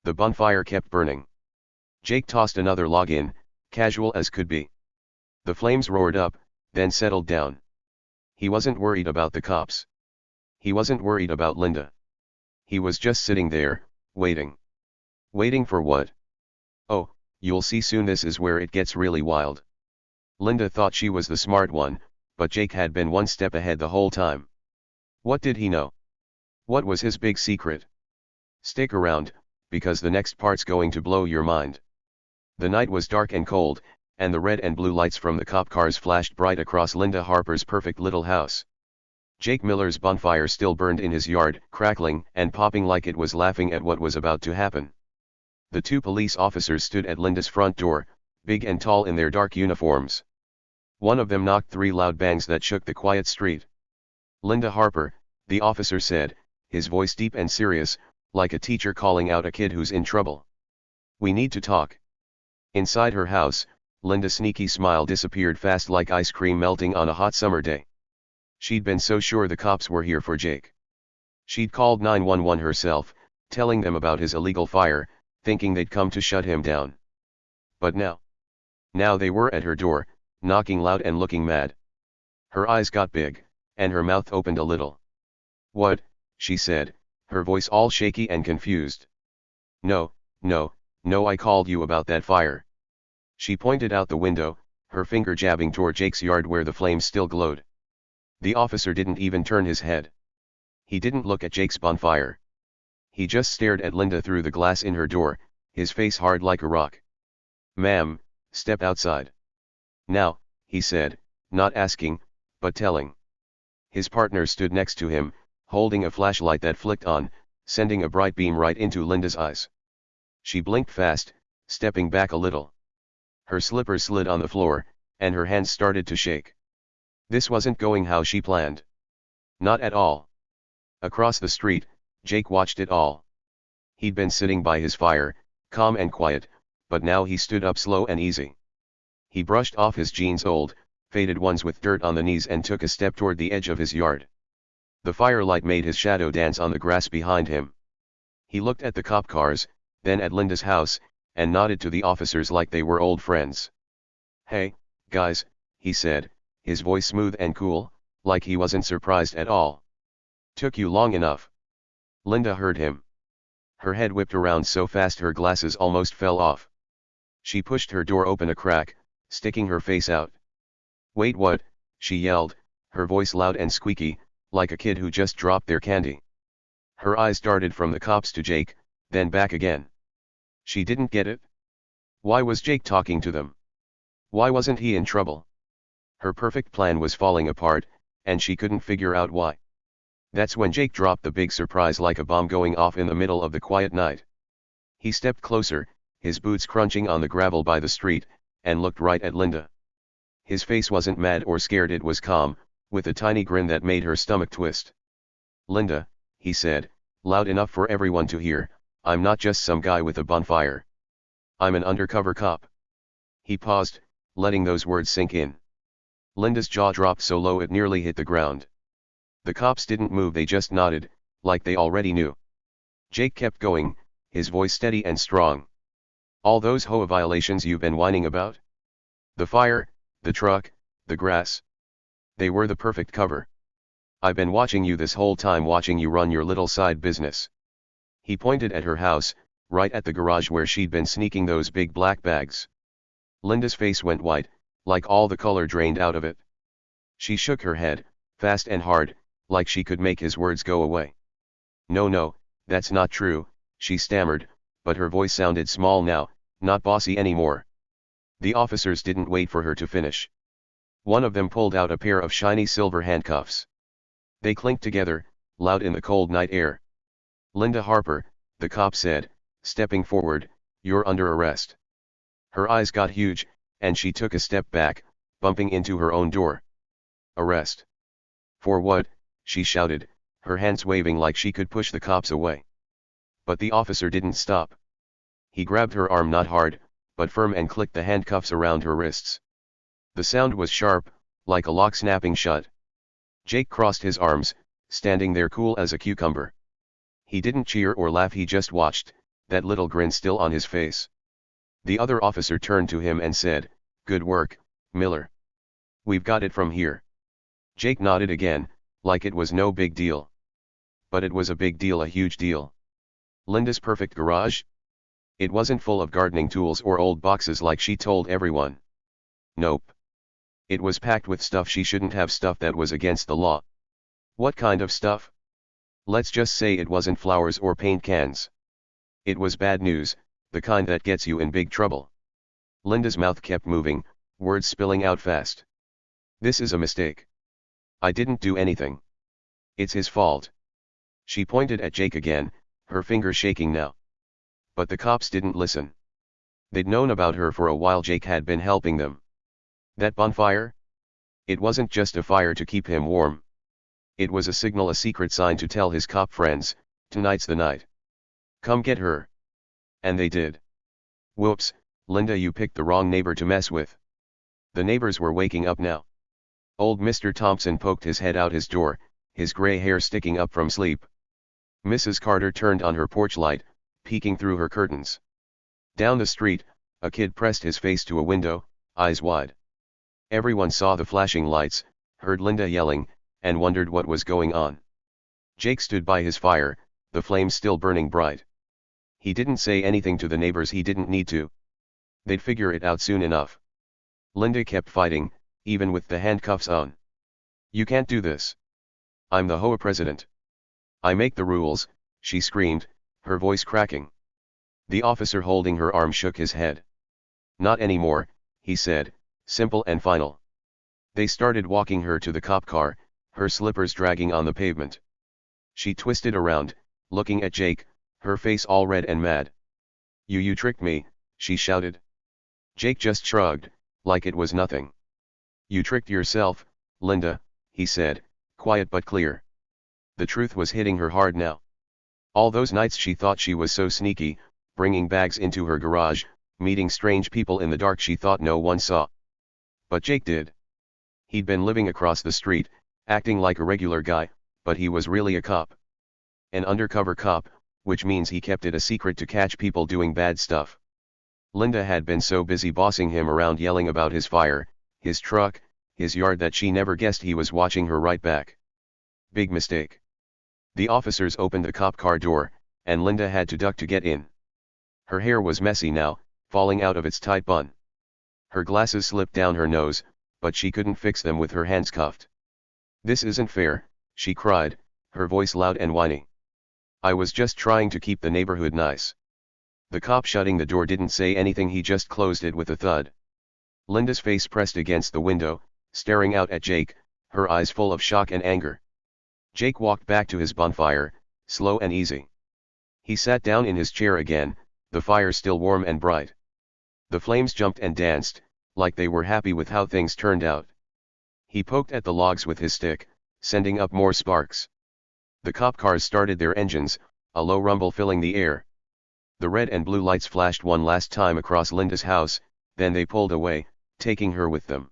The bonfire kept burning. Jake tossed another log in, casual as could be. The flames roared up, then settled down. He wasn't worried about the cops. He wasn't worried about Linda. He was just sitting there, waiting. Waiting for what? Oh, you'll see soon. This is where it gets really wild. Linda thought she was the smart one, but Jake had been one step ahead the whole time. What did he know? What was his big secret? Stick around, because the next part's going to blow your mind. The night was dark and cold, and the red and blue lights from the cop cars flashed bright across Linda Harper's perfect little house. Jake Miller's bonfire still burned in his yard, crackling and popping like it was laughing at what was about to happen. The two police officers stood at Linda's front door, big and tall in their dark uniforms. One of them knocked 3 loud bangs that shook the quiet street. "Linda Harper," the officer said, his voice deep and serious, like a teacher calling out a kid who's in trouble. "We need to talk." Inside her house, Linda's sneaky smile disappeared fast like ice cream melting on a hot summer day. She'd been so sure the cops were here for Jake. She'd called 911 herself, telling them about his illegal fire, thinking they'd come to shut him down. But now they were at her door, knocking loud and looking mad. Her eyes got big, and her mouth opened a little. "What?" she said, her voice all shaky and confused. No, I called you about that fire." She pointed out the window, her finger jabbing toward Jake's yard where the flames still glowed. The officer didn't even turn his head. He didn't look at Jake's bonfire. He just stared at Linda through the glass in her door, his face hard like a rock. "Ma'am, step outside." "Now," he said, not asking, but telling. His partner stood next to him, holding a flashlight that flicked on, sending a bright beam right into Linda's eyes. She blinked fast, stepping back a little. Her slippers slid on the floor, and her hands started to shake. This wasn't going how she planned. Not at all. Across the street, Jake watched it all. He'd been sitting by his fire, calm and quiet, but now he stood up slow and easy. He brushed off his jeans, old, faded ones with dirt on the knees, and took a step toward the edge of his yard. The firelight made his shadow dance on the grass behind him. He looked at the cop cars, then at Linda's house, and nodded to the officers like they were old friends. "Hey, guys," he said, his voice smooth and cool, like he wasn't surprised at all. "Took you long enough." Linda heard him. Her head whipped around so fast her glasses almost fell off. She pushed her door open a crack, sticking her face out. "Wait, what?" she yelled, her voice loud and squeaky, like a kid who just dropped their candy. Her eyes darted from the cops to Jake, then back again. She didn't get it. Why was Jake talking to them? Why wasn't he in trouble? Her perfect plan was falling apart, and she couldn't figure out why. That's when Jake dropped the big surprise like a bomb going off in the middle of the quiet night. He stepped closer, his boots crunching on the gravel by the street, and looked right at Linda. His face wasn't mad or scared, it was calm, with a tiny grin that made her stomach twist. "Linda," he said, loud enough for everyone to hear, "I'm not just some guy with a bonfire. I'm an undercover cop." He paused, letting those words sink in. Linda's jaw dropped so low it nearly hit the ground. The cops didn't move, they just nodded, like they already knew. Jake kept going, his voice steady and strong. All those HOA violations you've been whining about? The fire, the truck, the grass. They were the perfect cover. I've been watching you this whole time, watching you run your little side business. He pointed at her house, right at the garage where she'd been sneaking those big black bags. Linda's face went white, like all the color drained out of it. She shook her head, fast and hard, like she could make his words go away. No, that's not true, she stammered, but her voice sounded small now, not bossy anymore. The officers didn't wait for her to finish. One of them pulled out a pair of shiny silver handcuffs. They clinked together, loud in the cold night air. Linda Harper, the cop said, stepping forward, you're under arrest. Her eyes got huge, and she took a step back, bumping into her own door. Arrest? For what? She shouted, her hands waving like she could push the cops away. But the officer didn't stop. He grabbed her arm, not hard, but firm, and clicked the handcuffs around her wrists. The sound was sharp, like a lock snapping shut. Jake crossed his arms, standing there cool as a cucumber. He didn't cheer or laugh, he just watched, that little grin still on his face. The other officer turned to him and said, "Good work, Miller. We've got it from here." Jake nodded again, like it was no big deal. But it was a big deal, a huge deal. Linda's perfect garage? It wasn't full of gardening tools or old boxes like she told everyone. Nope. It was packed with stuff she shouldn't have, stuff that was against the law. What kind of stuff? Let's just say it wasn't flowers or paint cans. It was bad news, the kind that gets you in big trouble. Linda's mouth kept moving, words spilling out fast. This is a mistake. I didn't do anything. It's his fault. She pointed at Jake again, her finger shaking now. But the cops didn't listen. They'd known about her for a while. Jake had been helping them. That bonfire? It wasn't just a fire to keep him warm. It was a signal, a secret sign to tell his cop friends, tonight's the night. Come get her. And they did. Whoops, Linda, you picked the wrong neighbor to mess with. The neighbors were waking up now. Old Mr. Thompson poked his head out his door, his gray hair sticking up from sleep. Mrs. Carter turned on her porch light, peeking through her curtains. Down the street, a kid pressed his face to a window, eyes wide. Everyone saw the flashing lights, heard Linda yelling, and wondered what was going on. Jake stood by his fire, the flames still burning bright. He didn't say anything to the neighbors, he didn't need to. They'd figure it out soon enough. Linda kept fighting, even with the handcuffs on. You can't do this. I'm the HOA president. I make the rules, she screamed, her voice cracking. The officer holding her arm shook his head. Not anymore, he said, simple and final. They started walking her to the cop car, her slippers dragging on the pavement. She twisted around, looking at Jake, her face all red and mad. You tricked me, she shouted. Jake just shrugged, like it was nothing. You tricked yourself, Linda, he said, quiet but clear. The truth was hitting her hard now. All those nights she thought she was so sneaky, bringing bags into her garage, meeting strange people in the dark she thought no one saw. But Jake did. He'd been living across the street, acting like a regular guy, but he was really a cop. An undercover cop, which means he kept it a secret to catch people doing bad stuff. Linda had been so busy bossing him around, yelling about his fire, his truck, his yard, that she never guessed he was watching her right back. Big mistake. The officers opened the cop car door, and Linda had to duck to get in. Her hair was messy now, falling out of its tight bun. Her glasses slipped down her nose, but she couldn't fix them with her hands cuffed. This isn't fair, she cried, her voice loud and whiny. I was just trying to keep the neighborhood nice. The cop shutting the door didn't say anything, he just closed it with a thud. Linda's face pressed against the window, staring out at Jake, her eyes full of shock and anger. Jake walked back to his bonfire, slow and easy. He sat down in his chair again, the fire still warm and bright. The flames jumped and danced, like they were happy with how things turned out. He poked at the logs with his stick, sending up more sparks. The cop cars started their engines, a low rumble filling the air. The red and blue lights flashed one last time across Linda's house, then they pulled away, taking her with them.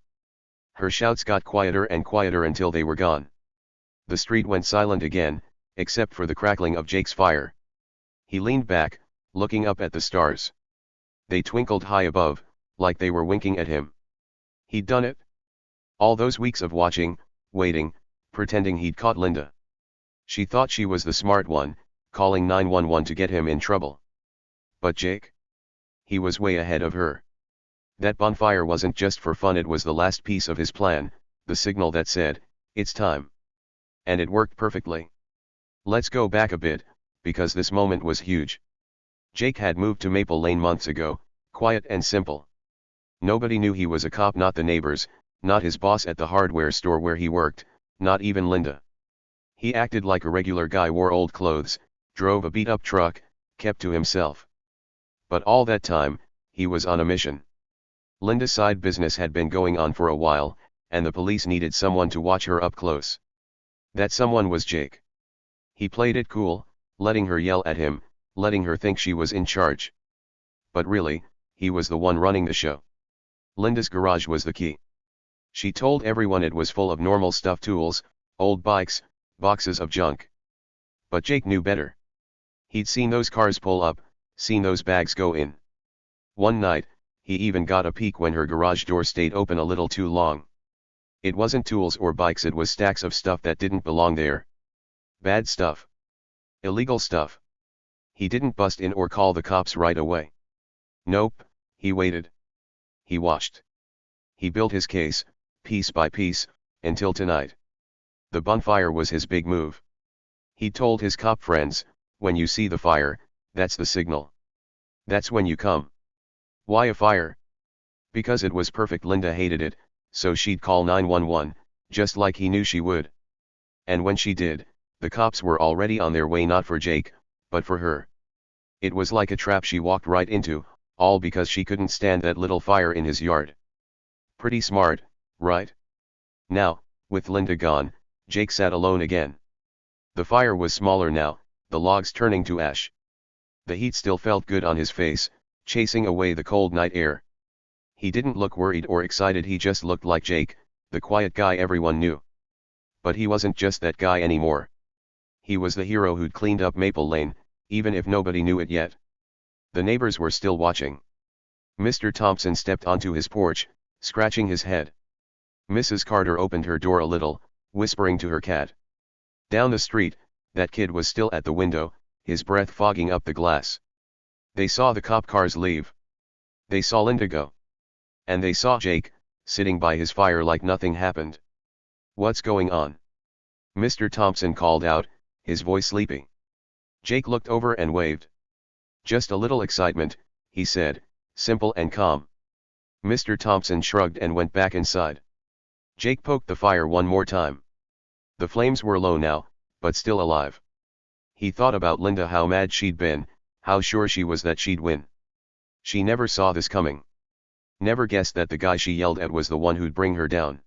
Her shouts got quieter and quieter until they were gone. The street went silent again, except for the crackling of Jake's fire. He leaned back, looking up at the stars. They twinkled high above, like they were winking at him. He'd done it. All those weeks of watching, waiting, pretending he'd caught Linda. She thought she was the smart one, calling 911 to get him in trouble. But Jake? He was way ahead of her. That bonfire wasn't just for fun, it was the last piece of his plan, the signal that said, "It's time." And it worked perfectly. Let's go back a bit, because this moment was huge. Jake had moved to Maple Lane months ago, quiet and simple. Nobody knew he was a cop, not the neighbors, not his boss at the hardware store where he worked, not even Linda. He acted like a regular guy, wore old clothes, drove a beat-up truck, kept to himself. But all that time, he was on a mission. Linda's side business had been going on for a while, and the police needed someone to watch her up close. That someone was Jake. He played it cool, letting her yell at him, letting her think she was in charge. But really, he was the one running the show. Linda's garage was the key. She told everyone it was full of normal stuff, tools, old bikes, boxes of junk. But Jake knew better. He'd seen those cars pull up, seen those bags go in. One night, he even got a peek when her garage door stayed open a little too long. It wasn't tools or bikes, it was stacks of stuff that didn't belong there. Bad stuff. Illegal stuff. He didn't bust in or call the cops right away. Nope, he waited. He watched. He built his case, piece by piece, until tonight. The bonfire was his big move. He told his cop friends, "When you see the fire, that's the signal. That's when you come." Why a fire? Because it was perfect. Linda hated it, so she'd call 911, just like he knew she would. And when she did, the cops were already on their way, not for Jake, but for her. It was like a trap she walked right into, all because she couldn't stand that little fire in his yard. Pretty smart, right? Now, with Linda gone, Jake sat alone again. The fire was smaller now, the logs turning to ash. The heat still felt good on his face, chasing away the cold night air. He didn't look worried or excited, he just looked like Jake, the quiet guy everyone knew. But he wasn't just that guy anymore. He was the hero who'd cleaned up Maple Lane, even if nobody knew it yet. The neighbors were still watching. Mr. Thompson stepped onto his porch, scratching his head. Mrs. Carter opened her door a little, whispering to her cat. Down the street, that kid was still at the window, his breath fogging up the glass. They saw the cop cars leave. They saw Linda go. And they saw Jake, sitting by his fire like nothing happened. "What's going on?" Mr. Thompson called out, his voice sleepy. Jake looked over and waved. "Just a little excitement," he said, simple and calm. Mr. Thompson shrugged and went back inside. Jake poked the fire one more time. The flames were low now, but still alive. He thought about Linda, how mad she'd been, how sure she was that she'd win. She never saw this coming. Never guessed that the guy she yelled at was the one who'd bring her down.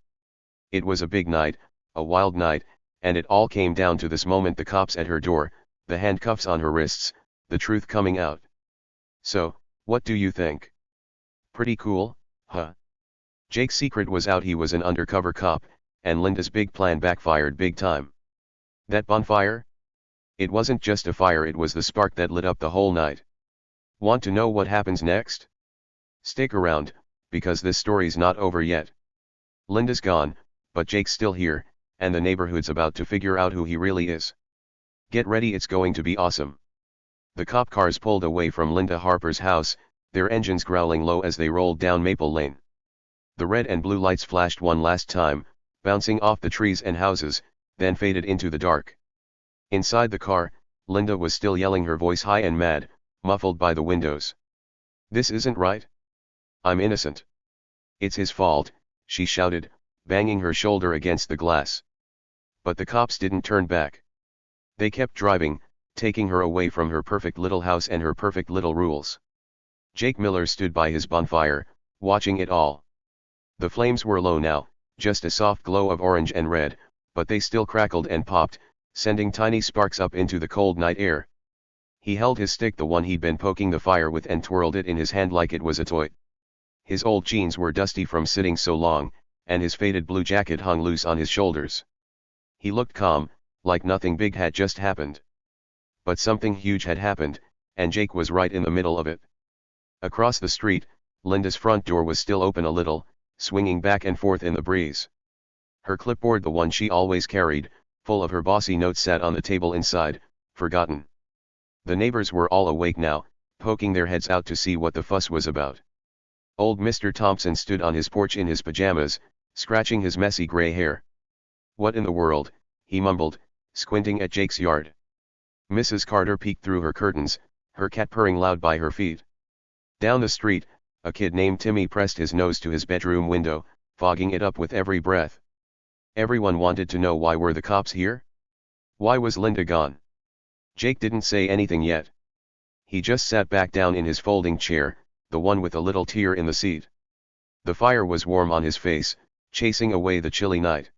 It was a big night, a wild night, and it all came down to this moment: the cops at her door, the handcuffs on her wrists, the truth coming out. So, what do you think? Pretty cool, huh? Jake's secret was out. He was an undercover cop, and Linda's big plan backfired big time. That bonfire? It wasn't just a fire, it was the spark that lit up the whole night. Want to know what happens next? Stick around, because this story's not over yet. Linda's gone, but Jake's still here, and the neighborhood's about to figure out who he really is. Get ready, it's going to be awesome. The cop cars pulled away from Linda Harper's house, their engines growling low as they rolled down Maple Lane. The red and blue lights flashed one last time, bouncing off the trees and houses, then faded into the dark. Inside the car, Linda was still yelling, her voice high and mad, muffled by the windows. "This isn't right. I'm innocent. It's his fault," she shouted, banging her shoulder against the glass. But the cops didn't turn back. They kept driving, taking her away from her perfect little house and her perfect little rules. Jake Miller stood by his bonfire, watching it all. The flames were low now, just a soft glow of orange and red, but they still crackled and popped, sending tiny sparks up into the cold night air. He held his stick, the one he'd been poking the fire with, and twirled it in his hand like it was a toy. His old jeans were dusty from sitting so long, and his faded blue jacket hung loose on his shoulders. He looked calm, like nothing big had just happened. But something huge had happened, and Jake was right in the middle of it. Across the street, Linda's front door was still open a little, swinging back and forth in the breeze. Her clipboard, the one she always carried, full of her bossy notes, sat on the table inside, forgotten. The neighbors were all awake now, poking their heads out to see what the fuss was about. Old Mr. Thompson stood on his porch in his pajamas, scratching his messy gray hair. "What in the world?" he mumbled, squinting at Jake's yard. Mrs. Carter peeked through her curtains, her cat purring loud by her feet. Down the street, a kid named Timmy pressed his nose to his bedroom window, fogging it up with every breath. Everyone wanted to know, why were the cops here? Why was Linda gone? Jake didn't say anything yet. He just sat back down in his folding chair, the one with a little tear in the seat. The fire was warm on his face, chasing away the chilly night.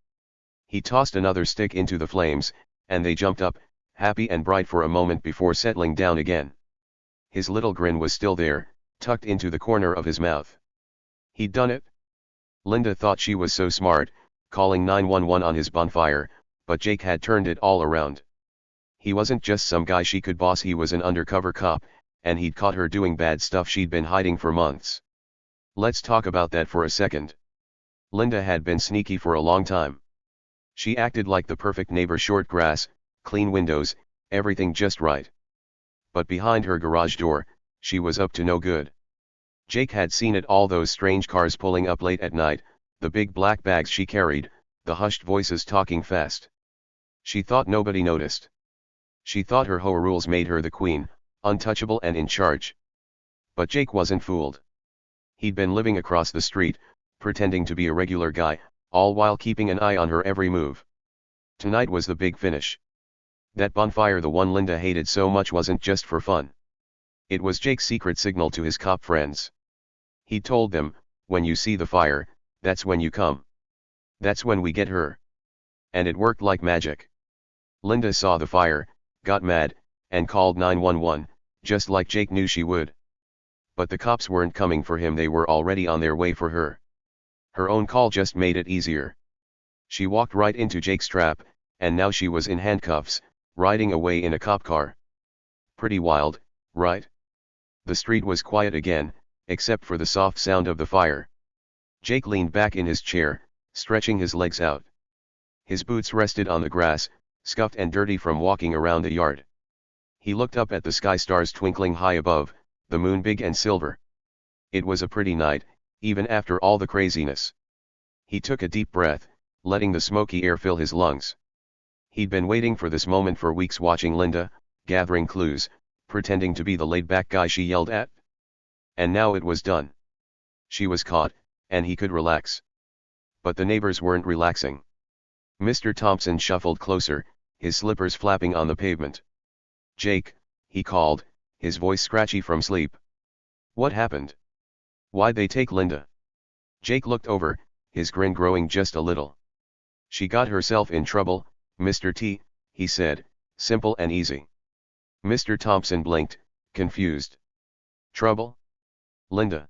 He tossed another stick into the flames, and they jumped up, happy and bright for a moment before settling down again. His little grin was still there, tucked into the corner of his mouth. He'd done it. Linda thought she was so smart, calling 911 on his Bonfire, but Jake had turned it all around. He wasn't just some guy she could boss, he was an undercover cop, and he'd caught her doing bad stuff she'd been hiding for months. Let's talk about that for a second. Linda had been sneaky for a long time. She acted like the perfect neighbor: short grass, clean windows, everything just right. But behind her garage door, she was up to no good. Jake had seen it all: those strange cars pulling up late at night, the big black bags she carried, the hushed voices talking fast. She thought nobody noticed. She thought her HOA rules made her the queen, untouchable and in charge. But Jake wasn't fooled. He'd been living across the street, pretending to be a regular guy, all while keeping an eye on her every move. Tonight was the big finish. That bonfire, the one Linda hated so much, wasn't just for fun. It was Jake's secret signal to his cop friends. He told them, "When you see the fire, that's when you come. That's when we get her." And it worked like magic. Linda saw the fire, got mad, and called 911, just like Jake knew she would. But the cops weren't coming for him, they were already on their way for her. Her own call just made it easier. She walked right into Jake's trap, and now she was in handcuffs, riding away in a cop car. Pretty wild, right? The street was quiet again, except for the soft sound of the fire. Jake leaned back in his chair, stretching his legs out. His boots rested on the grass, scuffed and dirty from walking around the yard. He looked up at the sky, stars twinkling high above, the moon big and silver. It was a pretty night, even after all the craziness. He took a deep breath, letting the smoky air fill his lungs. He'd been waiting for this moment for weeks, watching Linda, gathering clues, pretending to be the laid-back guy she yelled at. And now it was done. She was caught, and he could relax. But the neighbors weren't relaxing. Mr. Thompson shuffled closer, his slippers flapping on the pavement. "Jake," he called, his voice scratchy from sleep. "What happened? Why'd they take Linda?" Jake looked over, his grin growing just a little. "She got herself in trouble, Mr. T," he said, simple and easy. Mr. Thompson blinked, confused. "Trouble? Linda?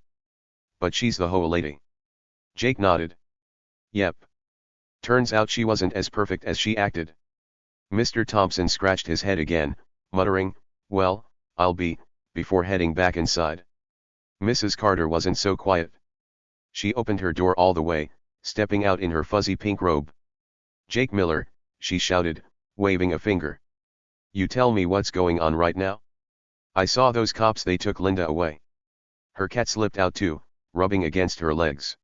But she's the HOA lady." Jake nodded. "Yep. Turns out she wasn't as perfect as she acted." Mr. Thompson scratched his head again, muttering, "Well, I'll be," before heading back inside. Mrs. Carter wasn't so quiet. She opened her door all the way, stepping out in her fuzzy pink robe. "Jake Miller," she shouted, waving a finger. "You tell me what's going on right now? I saw those cops, they took Linda away." Her cat slipped out too, rubbing against her legs.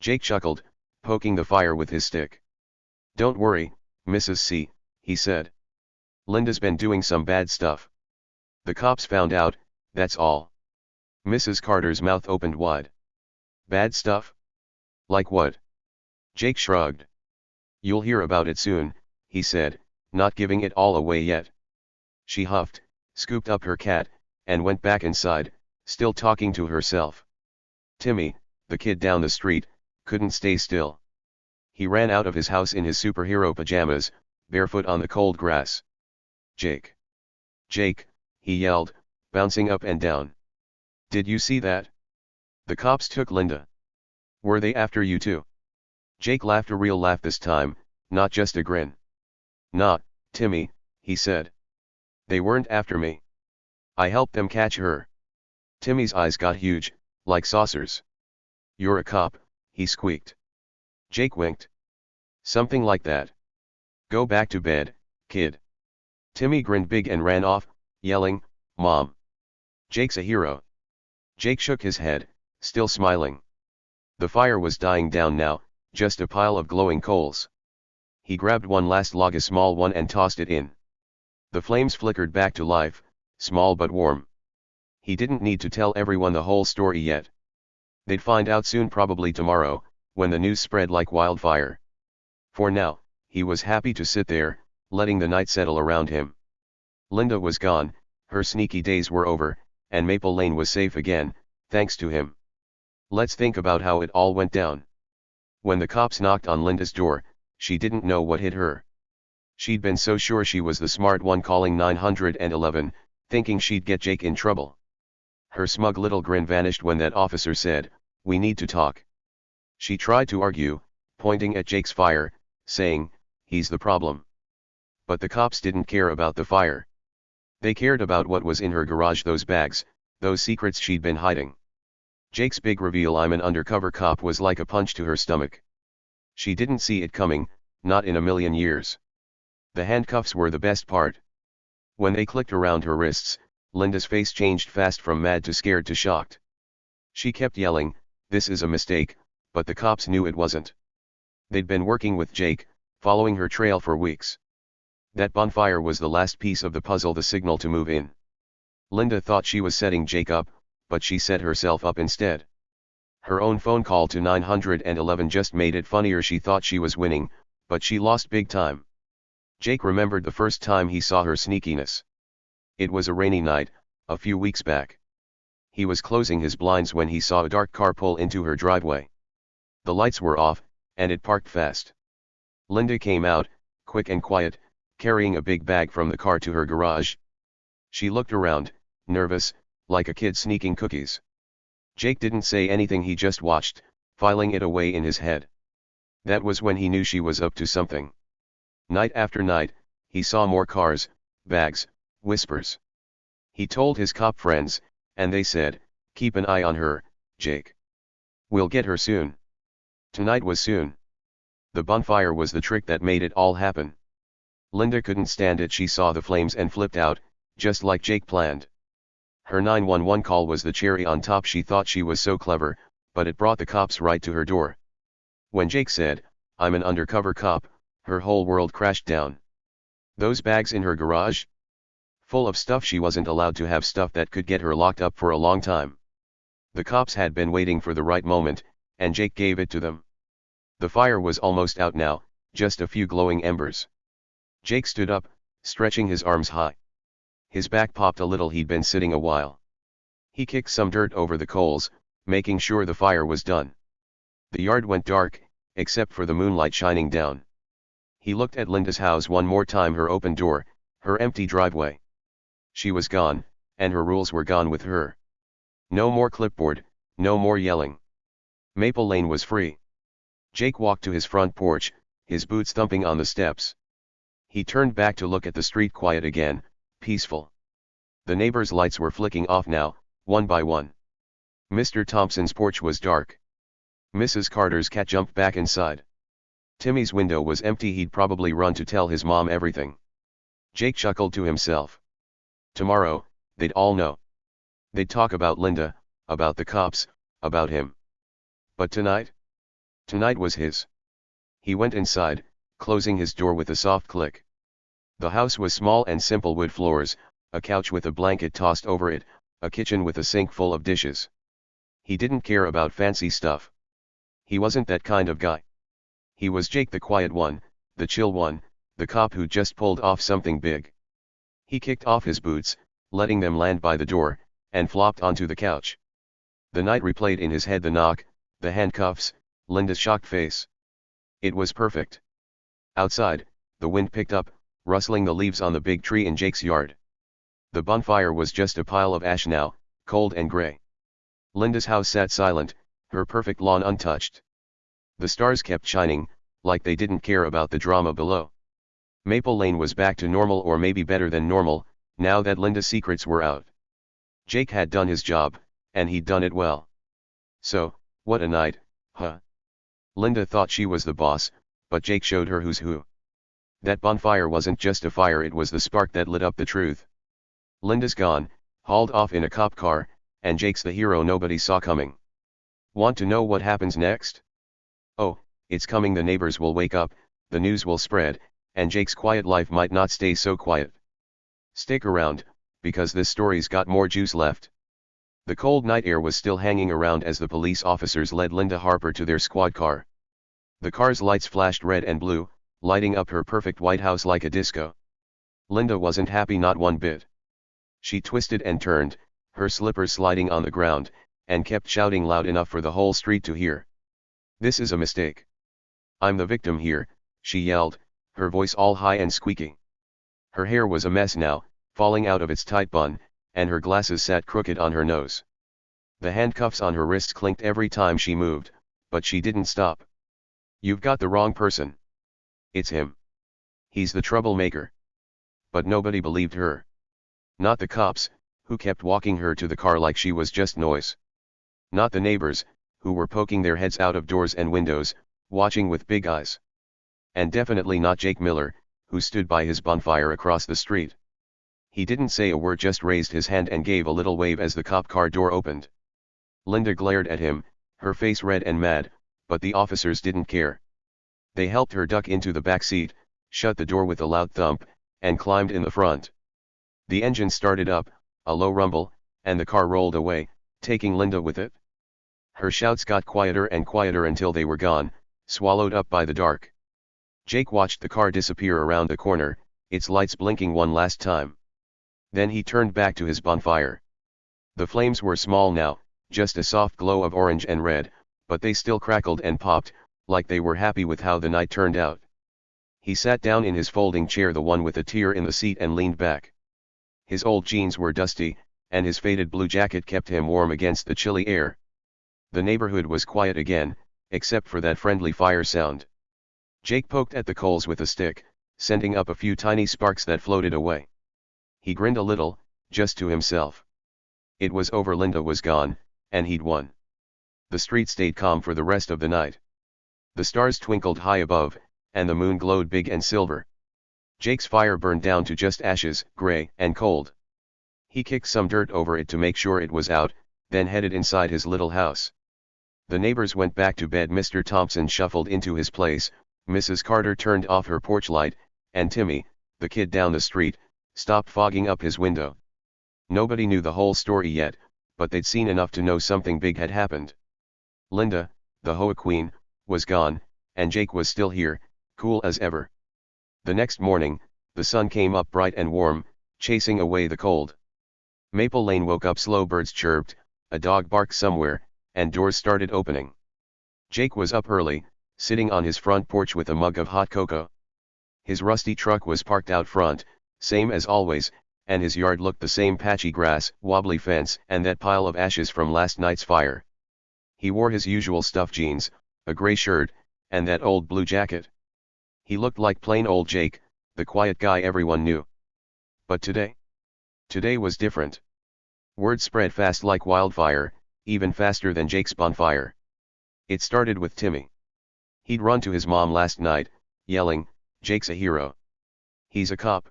Jake chuckled, poking the fire with his stick. "Don't worry, Mrs. C," he said. "Linda's been doing some bad stuff. The cops found out, that's all." Mrs. Carter's mouth opened wide. "Bad stuff? Like what?" Jake shrugged. "You'll hear about it soon," he said, not giving it all away yet. She huffed, scooped up her cat, and went back inside, still talking to herself. Timmy, the kid down the street, couldn't stay still. He ran out of his house in his superhero pajamas, barefoot on the cold grass. "Jake! Jake!" he yelled, bouncing up and down. "Did you see that? The cops took Linda. Were they after you too?" Jake laughed a real laugh this time, not just a grin. "Nah, Timmy," he said. "They weren't after me. I helped them catch her." Timmy's eyes got huge, like saucers. "You're a cop," he squeaked. Jake winked. "Something like that. Go back to bed, kid." Timmy grinned big and ran off, yelling, "Mom. Jake's a hero." Jake shook his head, still smiling. The fire was dying down now, just a pile of glowing coals. He grabbed one last log, a small one, and tossed it in. The flames flickered back to life, small but warm. He didn't need to tell everyone the whole story yet. They'd find out soon, probably tomorrow, when the news spread like wildfire. For now, he was happy to sit there, letting the night settle around him. Linda was gone, her sneaky days were over, and Maple Lane was safe again, thanks to him. Let's think about how it all went down. When the cops knocked on Linda's door, she didn't know what hit her. She'd been so sure she was the smart one calling 911, thinking she'd get Jake in trouble. Her smug little grin vanished when that officer said, "We need to talk." She tried to argue, pointing at Jake's fire, saying, "He's the problem." But the cops didn't care about the fire. They cared about what was in her garage, those bags, those secrets she'd been hiding. Jake's big reveal, "I'm an undercover cop," was like a punch to her stomach. She didn't see it coming, not in a million years. The handcuffs were the best part. When they clicked around her wrists, Linda's face changed fast from mad to scared to shocked. She kept yelling, "This is a mistake," but the cops knew it wasn't. They'd been working with Jake, following her trail for weeks. That bonfire was the last piece of the puzzle, the signal to move in. Linda thought she was setting Jake up, but she set herself up instead. Her own phone call to 911 just made it funnier. She thought she was winning, but she lost big time. Jake remembered the first time he saw her sneakiness. It was a rainy night, a few weeks back. He was closing his blinds when he saw a dark car pull into her driveway. The lights were off, and it parked fast. Linda came out, quick and quiet, carrying a big bag from the car to her garage. She looked around, nervous, like a kid sneaking cookies. Jake didn't say anything, he just watched, filing it away in his head. That was when he knew she was up to something. Night after night, he saw more cars, bags, whispers. He told his cop friends, and they said, "Keep an eye on her, Jake. We'll get her soon." Tonight was soon. The bonfire was the trick that made it all happen. Linda couldn't stand it. She saw the flames and flipped out, just like Jake planned. Her 911 call was the cherry on top. She thought she was so clever, but it brought the cops right to her door. When Jake said, "I'm an undercover cop," her whole world crashed down. Those bags in her garage? Full of stuff she wasn't allowed to have, stuff that could get her locked up for a long time. The cops had been waiting for the right moment, and Jake gave it to them. The fire was almost out now, just a few glowing embers. Jake stood up, stretching his arms high. His back popped a little. He'd been sitting a while. He kicked some dirt over the coals, making sure the fire was done. The yard went dark, except for the moonlight shining down. He looked at Linda's house one more time, her open door, her empty driveway. She was gone, and her rules were gone with her. No more clipboard, no more yelling. Maple Lane was free. Jake walked to his front porch, his boots thumping on the steps. He turned back to look at the street, quiet again, peaceful. The neighbors' lights were flicking off now, one by one. Mr. Thompson's porch was dark. Mrs. Carter's cat jumped back inside. Timmy's window was empty. He'd probably run to tell his mom everything. Jake chuckled to himself. Tomorrow, they'd all know. They'd talk about Linda, about the cops, about him. But tonight? Tonight was his. He went inside, closing his door with a soft click. The house was small and simple: wood floors, a couch with a blanket tossed over it, a kitchen with a sink full of dishes. He didn't care about fancy stuff. He wasn't that kind of guy. He was Jake, the quiet one, the chill one, the cop who just pulled off something big. He kicked off his boots, letting them land by the door, and flopped onto the couch. The night replayed in his head: the knock, the handcuffs, Linda's shocked face. It was perfect. Outside, the wind picked up, rustling the leaves on the big tree in Jake's yard. The bonfire was just a pile of ash now, cold and gray. Linda's house sat silent, her perfect lawn untouched. The stars kept shining, like they didn't care about the drama below. Maple Lane was back to normal, or maybe better than normal, now that Linda's secrets were out. Jake had done his job, and he'd done it well. So, what a night, huh? Linda thought she was the boss, but Jake showed her who's who. That bonfire wasn't just a fire, it was the spark that lit up the truth. Linda's gone, hauled off in a cop car, and Jake's the hero nobody saw coming. Want to know what happens next? Oh, it's coming. The neighbors will wake up, the news will spread, and Jake's quiet life might not stay so quiet. Stick around, because this story's got more juice left. The cold night air was still hanging around as the police officers led Linda Harper to their squad car. The car's lights flashed red and blue, lighting up her perfect white house like a disco. Linda wasn't happy, not one bit. She twisted and turned, her slippers sliding on the ground, and kept shouting loud enough for the whole street to hear. "This is a mistake. I'm the victim here," she yelled, her voice all high and squeaky. Her hair was a mess now, falling out of its tight bun, and her glasses sat crooked on her nose. The handcuffs on her wrists clinked every time she moved, but she didn't stop. "You've got the wrong person. It's him. He's the troublemaker." But nobody believed her. Not the cops, who kept walking her to the car like she was just noise. Not the neighbors, who were poking their heads out of doors and windows, watching with big eyes. And definitely not Jake Miller, who stood by his bonfire across the street. He didn't say a word, just raised his hand and gave a little wave as the cop car door opened. Linda glared at him, her face red and mad, but the officers didn't care. They helped her duck into the back seat, shut the door with a loud thump, and climbed in the front. The engine started up, a low rumble, and the car rolled away, taking Linda with it. Her shouts got quieter and quieter until they were gone, swallowed up by the dark. Jake watched the car disappear around the corner, its lights blinking one last time. Then he turned back to his bonfire. The flames were small now, just a soft glow of orange and red, but they still crackled and popped, like they were happy with how the night turned out. He sat down in his folding chair, the one with a tear in the seat, and leaned back. His old jeans were dusty, and his faded blue jacket kept him warm against the chilly air. The neighborhood was quiet again, except for that friendly fire sound. Jake poked at the coals with a stick, sending up a few tiny sparks that floated away. He grinned a little, just to himself. It was over. Linda was gone, and he'd won. The street stayed calm for the rest of the night. The stars twinkled high above, and the moon glowed big and silver. Jake's fire burned down to just ashes, gray and cold. He kicked some dirt over it to make sure it was out, then headed inside his little house. The neighbors went back to bed. Mr. Thompson shuffled into his place, Mrs. Carter turned off her porch light, and Timmy, the kid down the street, stopped fogging up his window. Nobody knew the whole story yet, but they'd seen enough to know something big had happened. Linda, the HOA queen, was gone, and Jake was still here, cool as ever. The next morning, the sun came up bright and warm, chasing away the cold. Maple Lane woke up slow, birds chirped, a dog barked somewhere, and doors started opening. Jake was up early, sitting on his front porch with a mug of hot cocoa. His rusty truck was parked out front, same as always, and his yard looked the same: patchy grass, wobbly fence, and that pile of ashes from last night's fire. He wore his usual stuff jeans, a gray shirt, and that old blue jacket. He looked like plain old Jake, the quiet guy everyone knew. But today was different. Word spread fast like wildfire, even faster than Jake's bonfire. It started with Timmy. He'd run to his mom last night, yelling, "Jake's a hero. He's a cop."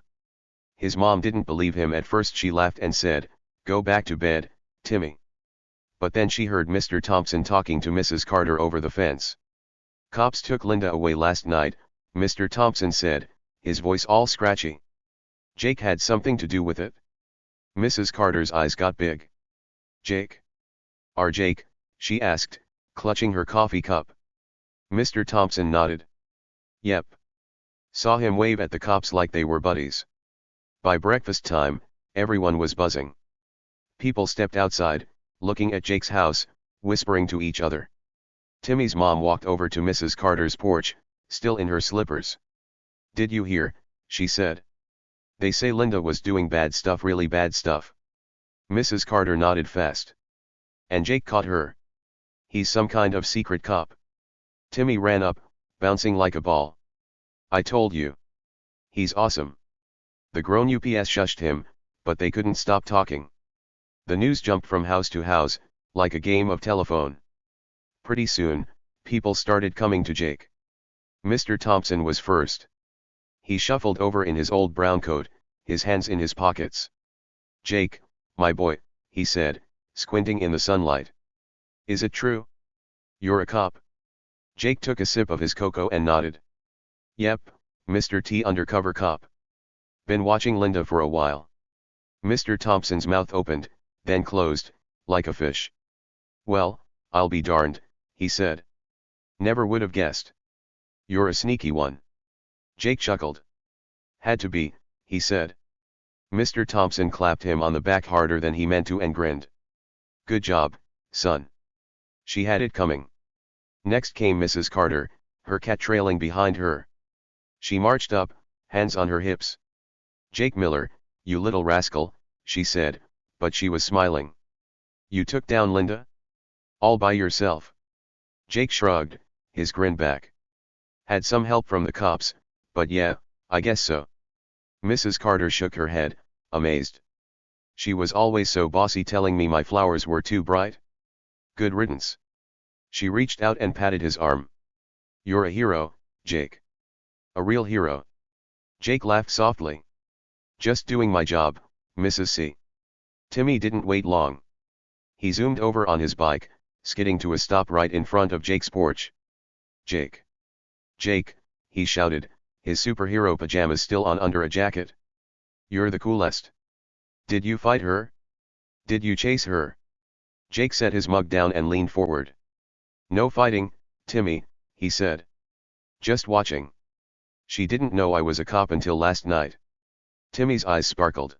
His mom didn't believe him at first. She laughed and said, "Go back to bed, Timmy." But then she heard Mr. Thompson talking to Mrs. Carter over the fence. "Cops took Linda away last night," Mr. Thompson said, his voice all scratchy. "Jake had something to do with it?" Mrs. Carter's eyes got big. "Jake? Our Jake?" she asked, clutching her coffee cup. Mr. Thompson nodded. "Yep. Saw him wave at the cops like they were buddies." By breakfast time, everyone was buzzing. People stepped outside, looking at Jake's house, whispering to each other. Timmy's mom walked over to Mrs. Carter's porch, still in her slippers. "Did you hear?" she said. "They say Linda was doing bad stuff, really bad stuff." Mrs. Carter nodded fast. "And Jake caught her. He's some kind of secret cop." Timmy ran up, bouncing like a ball. I told you. He's awesome. The grown UPS shushed him, but they couldn't stop talking. The news jumped from house to house, like a game of telephone. Pretty soon, people started coming to Jake. Mr. Thompson was first. He shuffled over in his old brown coat, his hands in his pockets. Jake, my boy, he said, squinting in the sunlight. Is it true? You're a cop? Jake took a sip of his cocoa and nodded. Yep, Mr. T, undercover cop. Been watching Linda for a while. Mr. Thompson's mouth opened, then closed, like a fish. Well, I'll be darned, he said. Never would have guessed. You're a sneaky one. Jake chuckled. Had to be, he said. Mr. Thompson clapped him on the back harder than he meant to and grinned. Good job, son. She had it coming. Next came Mrs. Carter, her cat trailing behind her. She marched up, hands on her hips. Jake Miller, you little rascal, she said, but she was smiling. You took down Linda? All by yourself? Jake shrugged, his grin back. Had some help from the cops, but yeah, I guess so. Mrs. Carter shook her head, amazed. She was always so bossy, telling me my flowers were too bright. Good riddance. She reached out and patted his arm. You're a hero, Jake. A real hero. Jake laughed softly. Just doing my job, Mrs. C. Timmy didn't wait long. He zoomed over on his bike, skidding to a stop right in front of Jake's porch. Jake. Jake, he shouted, his superhero pajamas still on under a jacket. You're the coolest. Did you fight her? Did you chase her? Jake set his mug down and leaned forward. No fighting, Timmy, he said. Just watching. She didn't know I was a cop until last night. Timmy's eyes sparkled.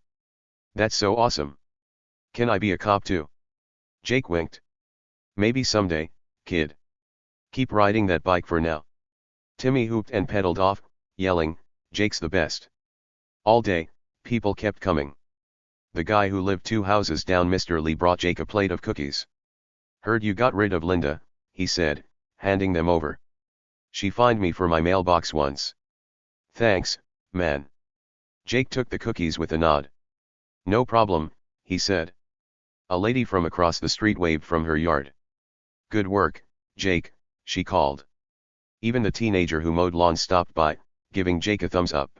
That's so awesome. Can I be a cop too? Jake winked. Maybe someday, kid. Keep riding that bike for now. Timmy hooped and pedaled off, yelling, Jake's the best. All day, people kept coming. The guy who lived 2 houses down, Mr. Lee, brought Jake a plate of cookies. Heard you got rid of Linda, he said, handing them over. She fined me for my mailbox once. Thanks, man. Jake took the cookies with a nod. No problem, he said. A lady from across the street waved from her yard. Good work, Jake, she called. Even the teenager who mowed lawns stopped by, giving Jake a thumbs up.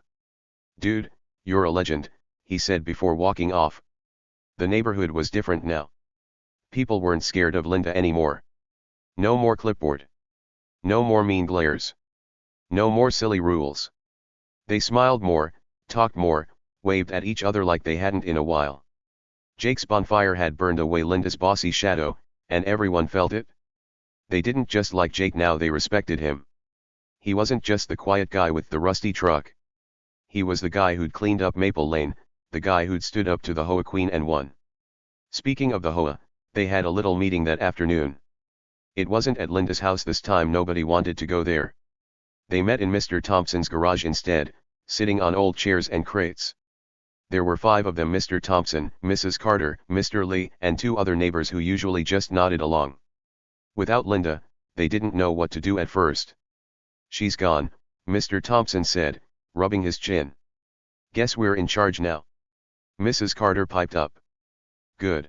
Dude, you're a legend, he said before walking off. The neighborhood was different now. People weren't scared of Linda anymore. No more clipboard. No more mean glares. No more silly rules. They smiled more, talked more, waved at each other like they hadn't in a while. Jake's bonfire had burned away Linda's bossy shadow, and everyone felt it. They didn't just like Jake now, they respected him. He wasn't just the quiet guy with the rusty truck. He was the guy who'd cleaned up Maple Lane, the guy who'd stood up to the HOA queen and won. Speaking of the HOA, they had a little meeting that afternoon. It wasn't at Linda's house this time, nobody wanted to go there. They met in Mr. Thompson's garage instead, sitting on old chairs and crates. There were 5 of them: Mr. Thompson, Mrs. Carter, Mr. Lee, and 2 other neighbors who usually just nodded along. Without Linda, they didn't know what to do at first. She's gone, Mr. Thompson said, rubbing his chin. Guess we're in charge now. Mrs. Carter piped up. Good.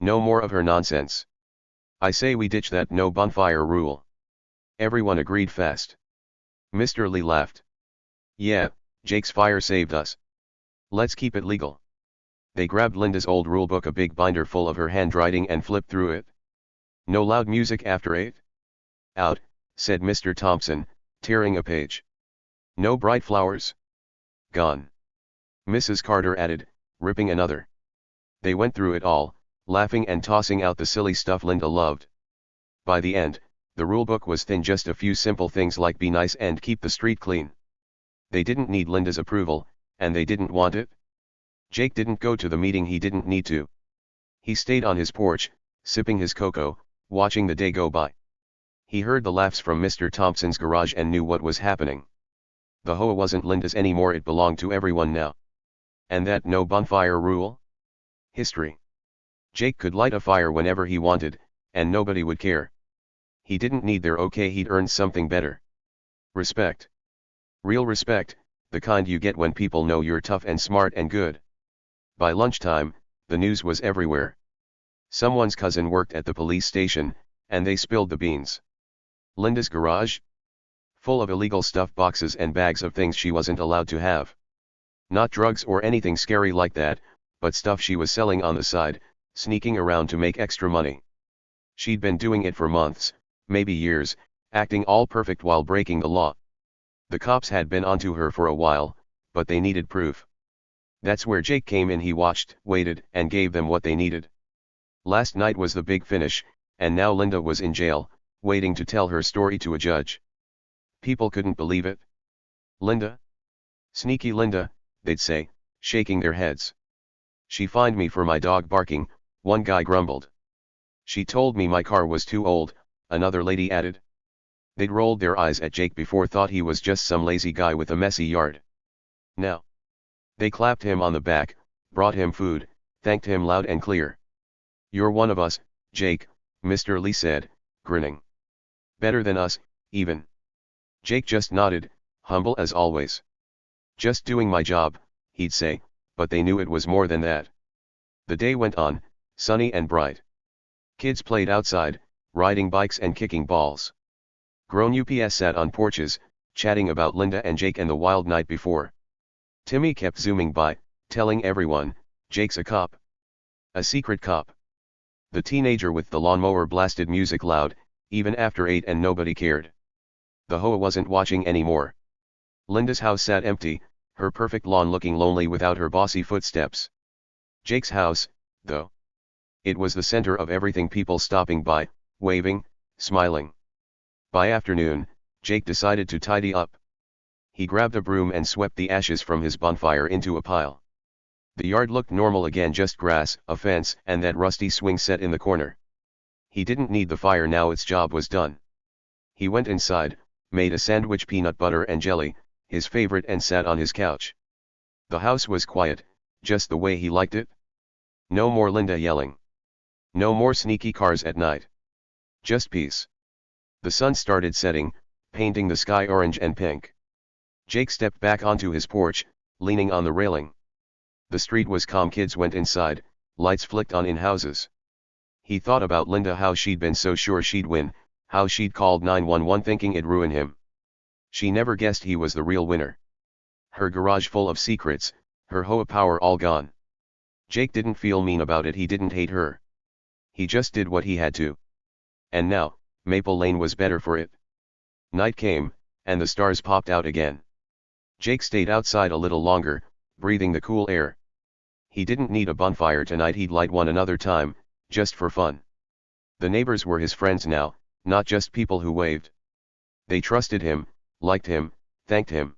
No more of her nonsense. I say we ditch that no bonfire rule. Everyone agreed fast. Mr. Lee laughed. Yeah, Jake's fire saved us. Let's keep it legal. They grabbed Linda's old rulebook, a big binder full of her handwriting, and flipped through it. No loud music after 8? Out, said Mr. Thompson, tearing a page. No bright flowers? Gone. Mrs. Carter added, ripping another. They went through it all, laughing and tossing out the silly stuff Linda loved. By the end, the rulebook was thin, just a few simple things like be nice and keep the street clean. They didn't need Linda's approval, and they didn't want it. Jake didn't go to the meeting, he didn't need to. He stayed on his porch, sipping his cocoa, watching the day go by. He heard the laughs from Mr. Thompson's garage and knew what was happening. The HOA wasn't Linda's anymore, it belonged to everyone now. And that no bonfire rule? History. Jake could light a fire whenever he wanted, and nobody would care. He didn't need their okay, he'd earned something better. Respect. Real respect, the kind you get when people know you're tough and smart and good. By lunchtime, the news was everywhere. Someone's cousin worked at the police station, and they spilled the beans. Linda's garage? Full of illegal stuff, boxes and bags of things she wasn't allowed to have. Not drugs or anything scary like that, but stuff she was selling on the side, sneaking around to make extra money. She'd been doing it for months, maybe years, acting all perfect while breaking the law. The cops had been onto her for a while, but they needed proof. That's where Jake came in. He watched, waited, and gave them what they needed. Last night was the big finish, and now Linda was in jail, waiting to tell her story to a judge. People couldn't believe it. Linda? Sneaky Linda, they'd say, shaking their heads. She fined me for my dog barking, one guy grumbled. She told me my car was too old, another lady added. They'd rolled their eyes at Jake before, thought he was just some lazy guy with a messy yard. Now they clapped him on the back, brought him food, thanked him loud and clear. You're one of us, Jake, Mr. Lee said, grinning. Better than us, even. Jake just nodded, humble as always. Just doing my job, he'd say, but they knew it was more than that. The day went on, sunny and bright. Kids played outside, riding bikes and kicking balls. Grown UPS sat on porches, chatting about Linda and Jake and the wild night before. Timmy kept zooming by, telling everyone, Jake's a cop. A secret cop. The teenager with the lawnmower blasted music loud, even after 8, and nobody cared. The HOA wasn't watching anymore. Linda's house sat empty, her perfect lawn looking lonely without her bossy footsteps. Jake's house, though. It was the center of everything, people stopping by, waving, smiling. By afternoon, Jake decided to tidy up. He grabbed a broom and swept the ashes from his bonfire into a pile. The yard looked normal again, just grass, a fence, and that rusty swing set in the corner. He didn't need the fire now, its job was done. He went inside, made a sandwich, peanut butter and jelly, his favorite, and sat on his couch. The house was quiet, just the way he liked it. No more Linda yelling. No more sneaky cars at night. Just peace. The sun started setting, painting the sky orange and pink. Jake stepped back onto his porch, leaning on the railing. The street was calm, kids went inside, lights flicked on in houses. He thought about Linda, how she'd been so sure she'd win, how she'd called 911 thinking it'd ruin him. She never guessed he was the real winner. Her garage full of secrets, her HOA power all gone. Jake didn't feel mean about it, he didn't hate her. He just did what he had to. And now, Maple Lane was better for it. Night came, and the stars popped out again. Jake stayed outside a little longer, breathing the cool air. He didn't need a bonfire tonight, he'd light one another time, just for fun. The neighbors were his friends now, not just people who waved. They trusted him, liked him, thanked him.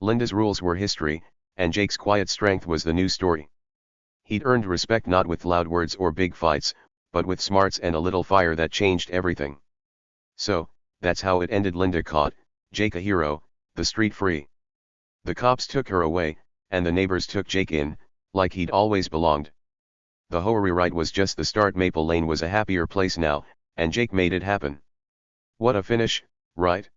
Linda's rules were history, and Jake's quiet strength was the new story. He'd earned respect not with loud words or big fights, but with smarts and a little fire that changed everything. So, that's how it ended. Linda caught, Jake a hero, the street free. The cops took her away, and the neighbors took Jake in, like he'd always belonged. The HOA rewrite was just the start. Maple Lane was a happier place now, and Jake made it happen. What a finish, right?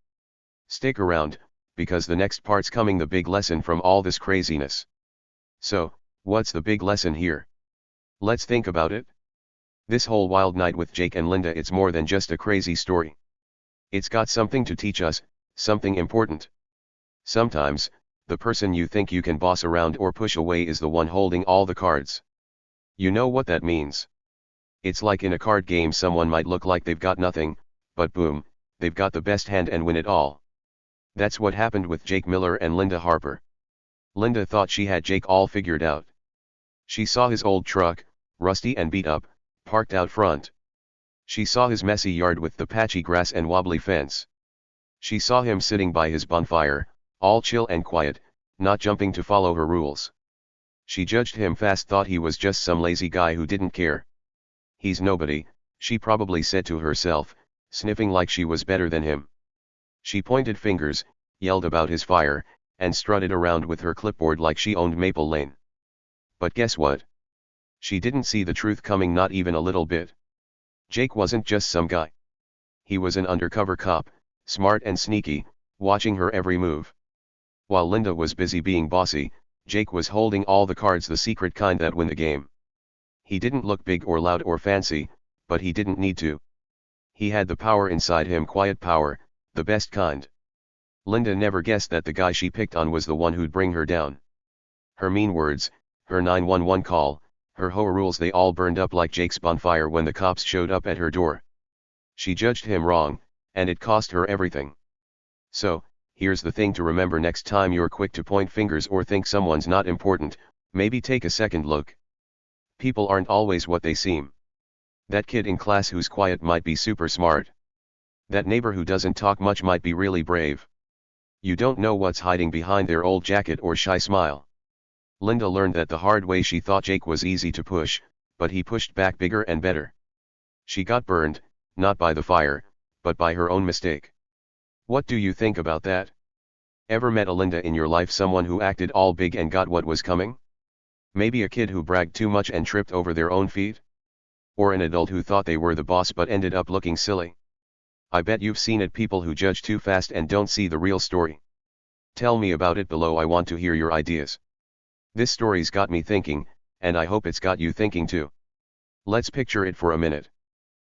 Stick around, because the next part's coming, the big lesson from all this craziness. So, what's the big lesson here? Let's think about it. This whole wild night with Jake and Linda, it's more than just a crazy story. It's got something to teach us, something important. Sometimes, the person you think you can boss around or push away is the one holding all the cards. You know what that means? It's like in a card game, someone might look like they've got nothing, but boom, they've got the best hand and win it all. That's what happened with Jake Miller and Linda Harper. Linda thought she had Jake all figured out. She saw his old truck, rusty and beat up, parked out front. She saw his messy yard with the patchy grass and wobbly fence. She saw him sitting by his bonfire, all chill and quiet, not jumping to follow her rules. She judged him fast, thought he was just some lazy guy who didn't care. He's nobody, she probably said to herself, sniffing like she was better than him. She pointed fingers, yelled about his fire, and strutted around with her clipboard like she owned Maple Lane. But guess what? She didn't see the truth coming, not even a little bit. Jake wasn't just some guy. He was an undercover cop, smart and sneaky, watching her every move. While Linda was busy being bossy, Jake was holding all the cards, the secret kind that win the game. He didn't look big or loud or fancy, but he didn't need to. He had the power inside him, quiet power, the best kind. Linda never guessed that the guy she picked on was the one who'd bring her down. Her mean words, her 911 call, her HOA rules, they all burned up like Jake's bonfire when the cops showed up at her door. She judged him wrong, and it cost her everything. So, here's the thing to remember: next time you're quick to point fingers or think someone's not important, maybe take a second look. People aren't always what they seem. That kid in class who's quiet might be super smart. That neighbor who doesn't talk much might be really brave. You don't know what's hiding behind their old jacket or shy smile. Linda learned that the hard way. She thought Jake was easy to push, but he pushed back bigger and better. She got burned, not by the fire, but by her own mistake. What do you think about that? Ever met a Linda in your life, someone who acted all big and got what was coming? Maybe a kid who bragged too much and tripped over their own feet? Or an adult who thought they were the boss but ended up looking silly? I bet you've seen it, people who judge too fast and don't see the real story. Tell me about it below, I want to hear your ideas. This story's got me thinking, and I hope it's got you thinking too. Let's picture it for a minute.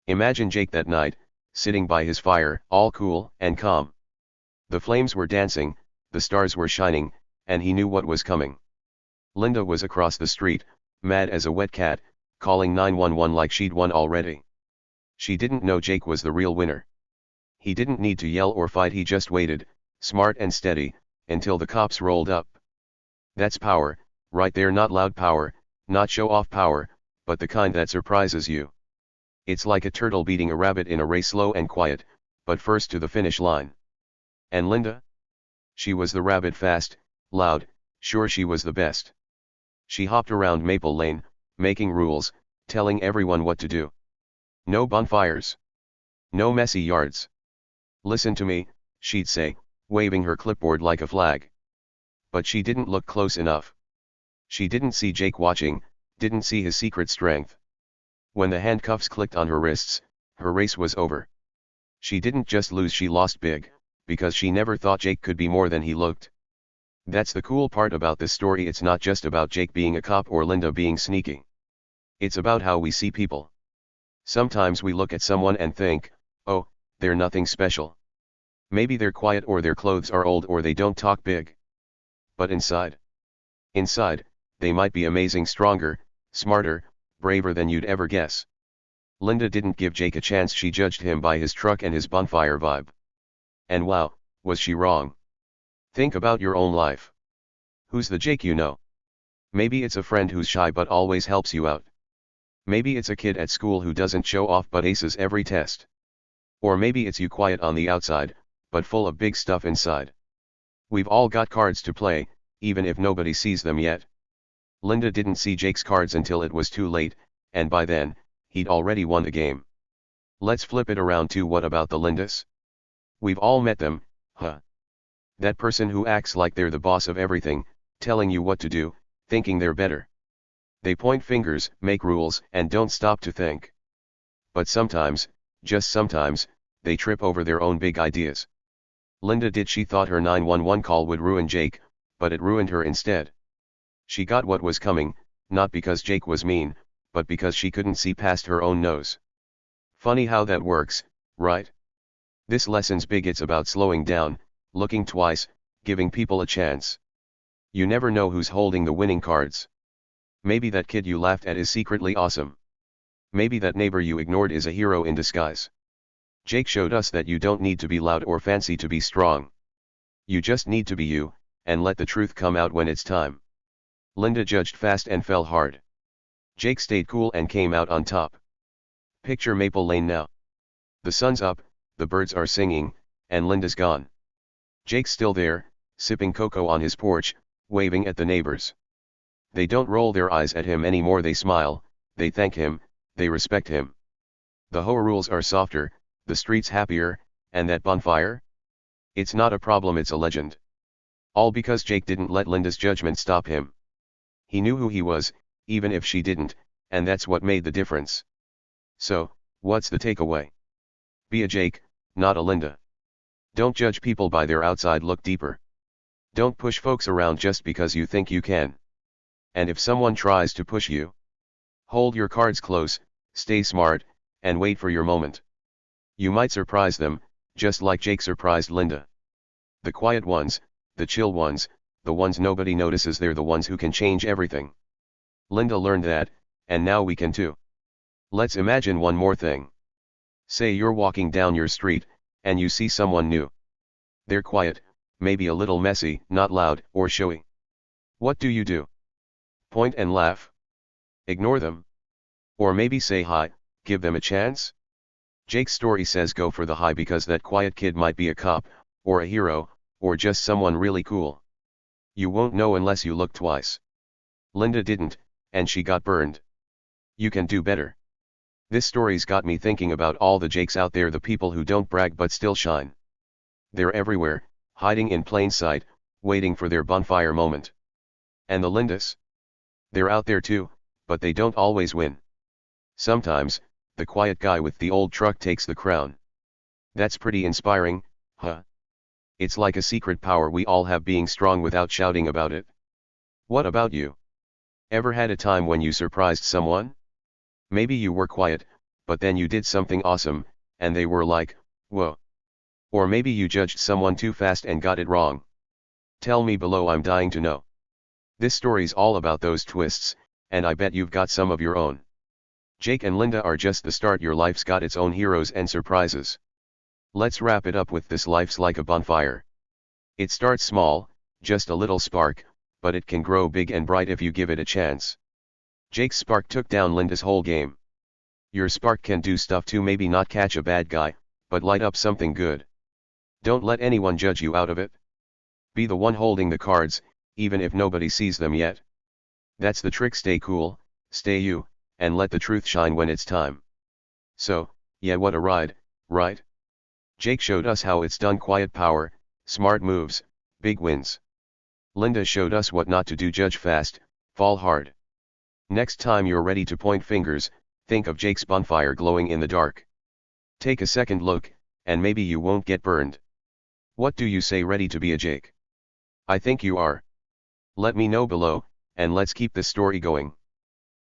Imagine Jake that night, sitting by his fire, all cool and calm. The flames were dancing, the stars were shining, and he knew what was coming. Linda was across the street, mad as a wet cat, calling 911 like she'd won already. She didn't know Jake was the real winner. He didn't need to yell or fight, he just waited, smart and steady, until the cops rolled up. That's power, right there. Not loud power, not show-off power, but the kind that surprises you. It's like a turtle beating a rabbit in a race, slow and quiet, but first to the finish line. And Linda? She was the rabbit, fast, loud, sure, she was the best. She hopped around Maple Lane, making rules, telling everyone what to do. No bonfires. No messy yards. Listen to me, she'd say, waving her clipboard like a flag. But she didn't look close enough. She didn't see Jake watching, didn't see his secret strength. When the handcuffs clicked on her wrists, her race was over. She didn't just lose, she lost big, because she never thought Jake could be more than he looked. That's the cool part about this story. It's not just about Jake being a cop or Linda being sneaky. It's about how we see people. Sometimes we look at someone and think, oh, they're nothing special. Maybe they're quiet, or their clothes are old, or they don't talk big. But inside, they might be amazing, stronger, smarter, braver than you'd ever guess. Linda didn't give Jake a chance. She judged him by his truck and his bonfire vibe. And wow, was she wrong? Think about your own life. Who's the Jake you know? Maybe it's a friend who's shy but always helps you out. Maybe it's a kid at school who doesn't show off but aces every test. Or maybe it's you, quiet on the outside, but full of big stuff inside. We've all got cards to play, even if nobody sees them yet. Linda didn't see Jake's cards until it was too late, and by then, he'd already won the game. Let's flip it around too. What about the Lindas? We've all met them, huh? That person who acts like they're the boss of everything, telling you what to do, thinking they're better. They point fingers, make rules, and don't stop to think. But sometimes, just sometimes, they trip over their own big ideas. Linda did. She thought her 911 call would ruin Jake, but it ruined her instead. She got what was coming, not because Jake was mean, but because she couldn't see past her own nose. Funny how that works, right? This lesson's big. It's about slowing down, looking twice, giving people a chance. You never know who's holding the winning cards. Maybe that kid you laughed at is secretly awesome. Maybe that neighbor you ignored is a hero in disguise. Jake showed us that you don't need to be loud or fancy to be strong. You just need to be you, and let the truth come out when it's time. Linda judged fast and fell hard. Jake stayed cool and came out on top. Picture Maple Lane now. The sun's up, the birds are singing, and Linda's gone. Jake's still there, sipping cocoa on his porch, waving at the neighbors. They don't roll their eyes at him anymore. They smile, they thank him, they respect him. The HOA rules are softer, the streets happier, and that bonfire? It's not a problem, it's a legend. All because Jake didn't let Linda's judgment stop him. He knew who he was, even if she didn't, and that's what made the difference. So, what's the takeaway? Be a Jake, not a Linda. Don't judge people by their outside look deeper. Don't push folks around just because you think you can. And if someone tries to push you, hold your cards close, stay smart, and wait for your moment. You might surprise them, just like Jake surprised Linda. The quiet ones, the chill ones, the ones nobody notices, they're the ones who can change everything. Linda learned that, and now we can too. Let's imagine one more thing. Say you're walking down your street, and you see someone new. They're quiet, maybe a little messy, not loud or showy. What do? Point and laugh? Ignore them? Or maybe say hi, give them a chance? Jake's story says go for the high because that quiet kid might be a cop, or a hero, or just someone really cool. You won't know unless you look twice. Linda didn't, and she got burned. You can do better. This story's got me thinking about all the Jakes out there, the people who don't brag but still shine. They're everywhere, hiding in plain sight, waiting for their bonfire moment. And the Lindas? They're out there too, but they don't always win. Sometimes, the quiet guy with the old truck takes the crown. That's pretty inspiring, huh? It's like a secret power we all have, being strong without shouting about it. What about you? Ever had a time when you surprised someone? Maybe you were quiet, but then you did something awesome, and they were like, whoa. Or maybe you judged someone too fast and got it wrong. Tell me below, I'm dying to know. This story's all about those twists, and I bet you've got some of your own. Jake and Linda are just the start. Your life's got its own heroes and surprises. Let's wrap it up with this: life's like a bonfire. It starts small, just a little spark, but it can grow big and bright if you give it a chance. Jake's spark took down Linda's whole game. Your spark can do stuff too, maybe not catch a bad guy, but light up something good. Don't let anyone judge you out of it. Be the one holding the cards, even if nobody sees them yet. That's the trick: stay cool, stay you, and let the truth shine when it's time. So, yeah, what a ride, right? Jake showed us how it's done: quiet power, smart moves, big wins. Linda showed us what not to do: judge fast, fall hard. Next time you're ready to point fingers, think of Jake's bonfire glowing in the dark. Take a second look, and maybe you won't get burned. What do you say? Ready to be a Jake? I think you are. Let me know below, and let's keep this story going.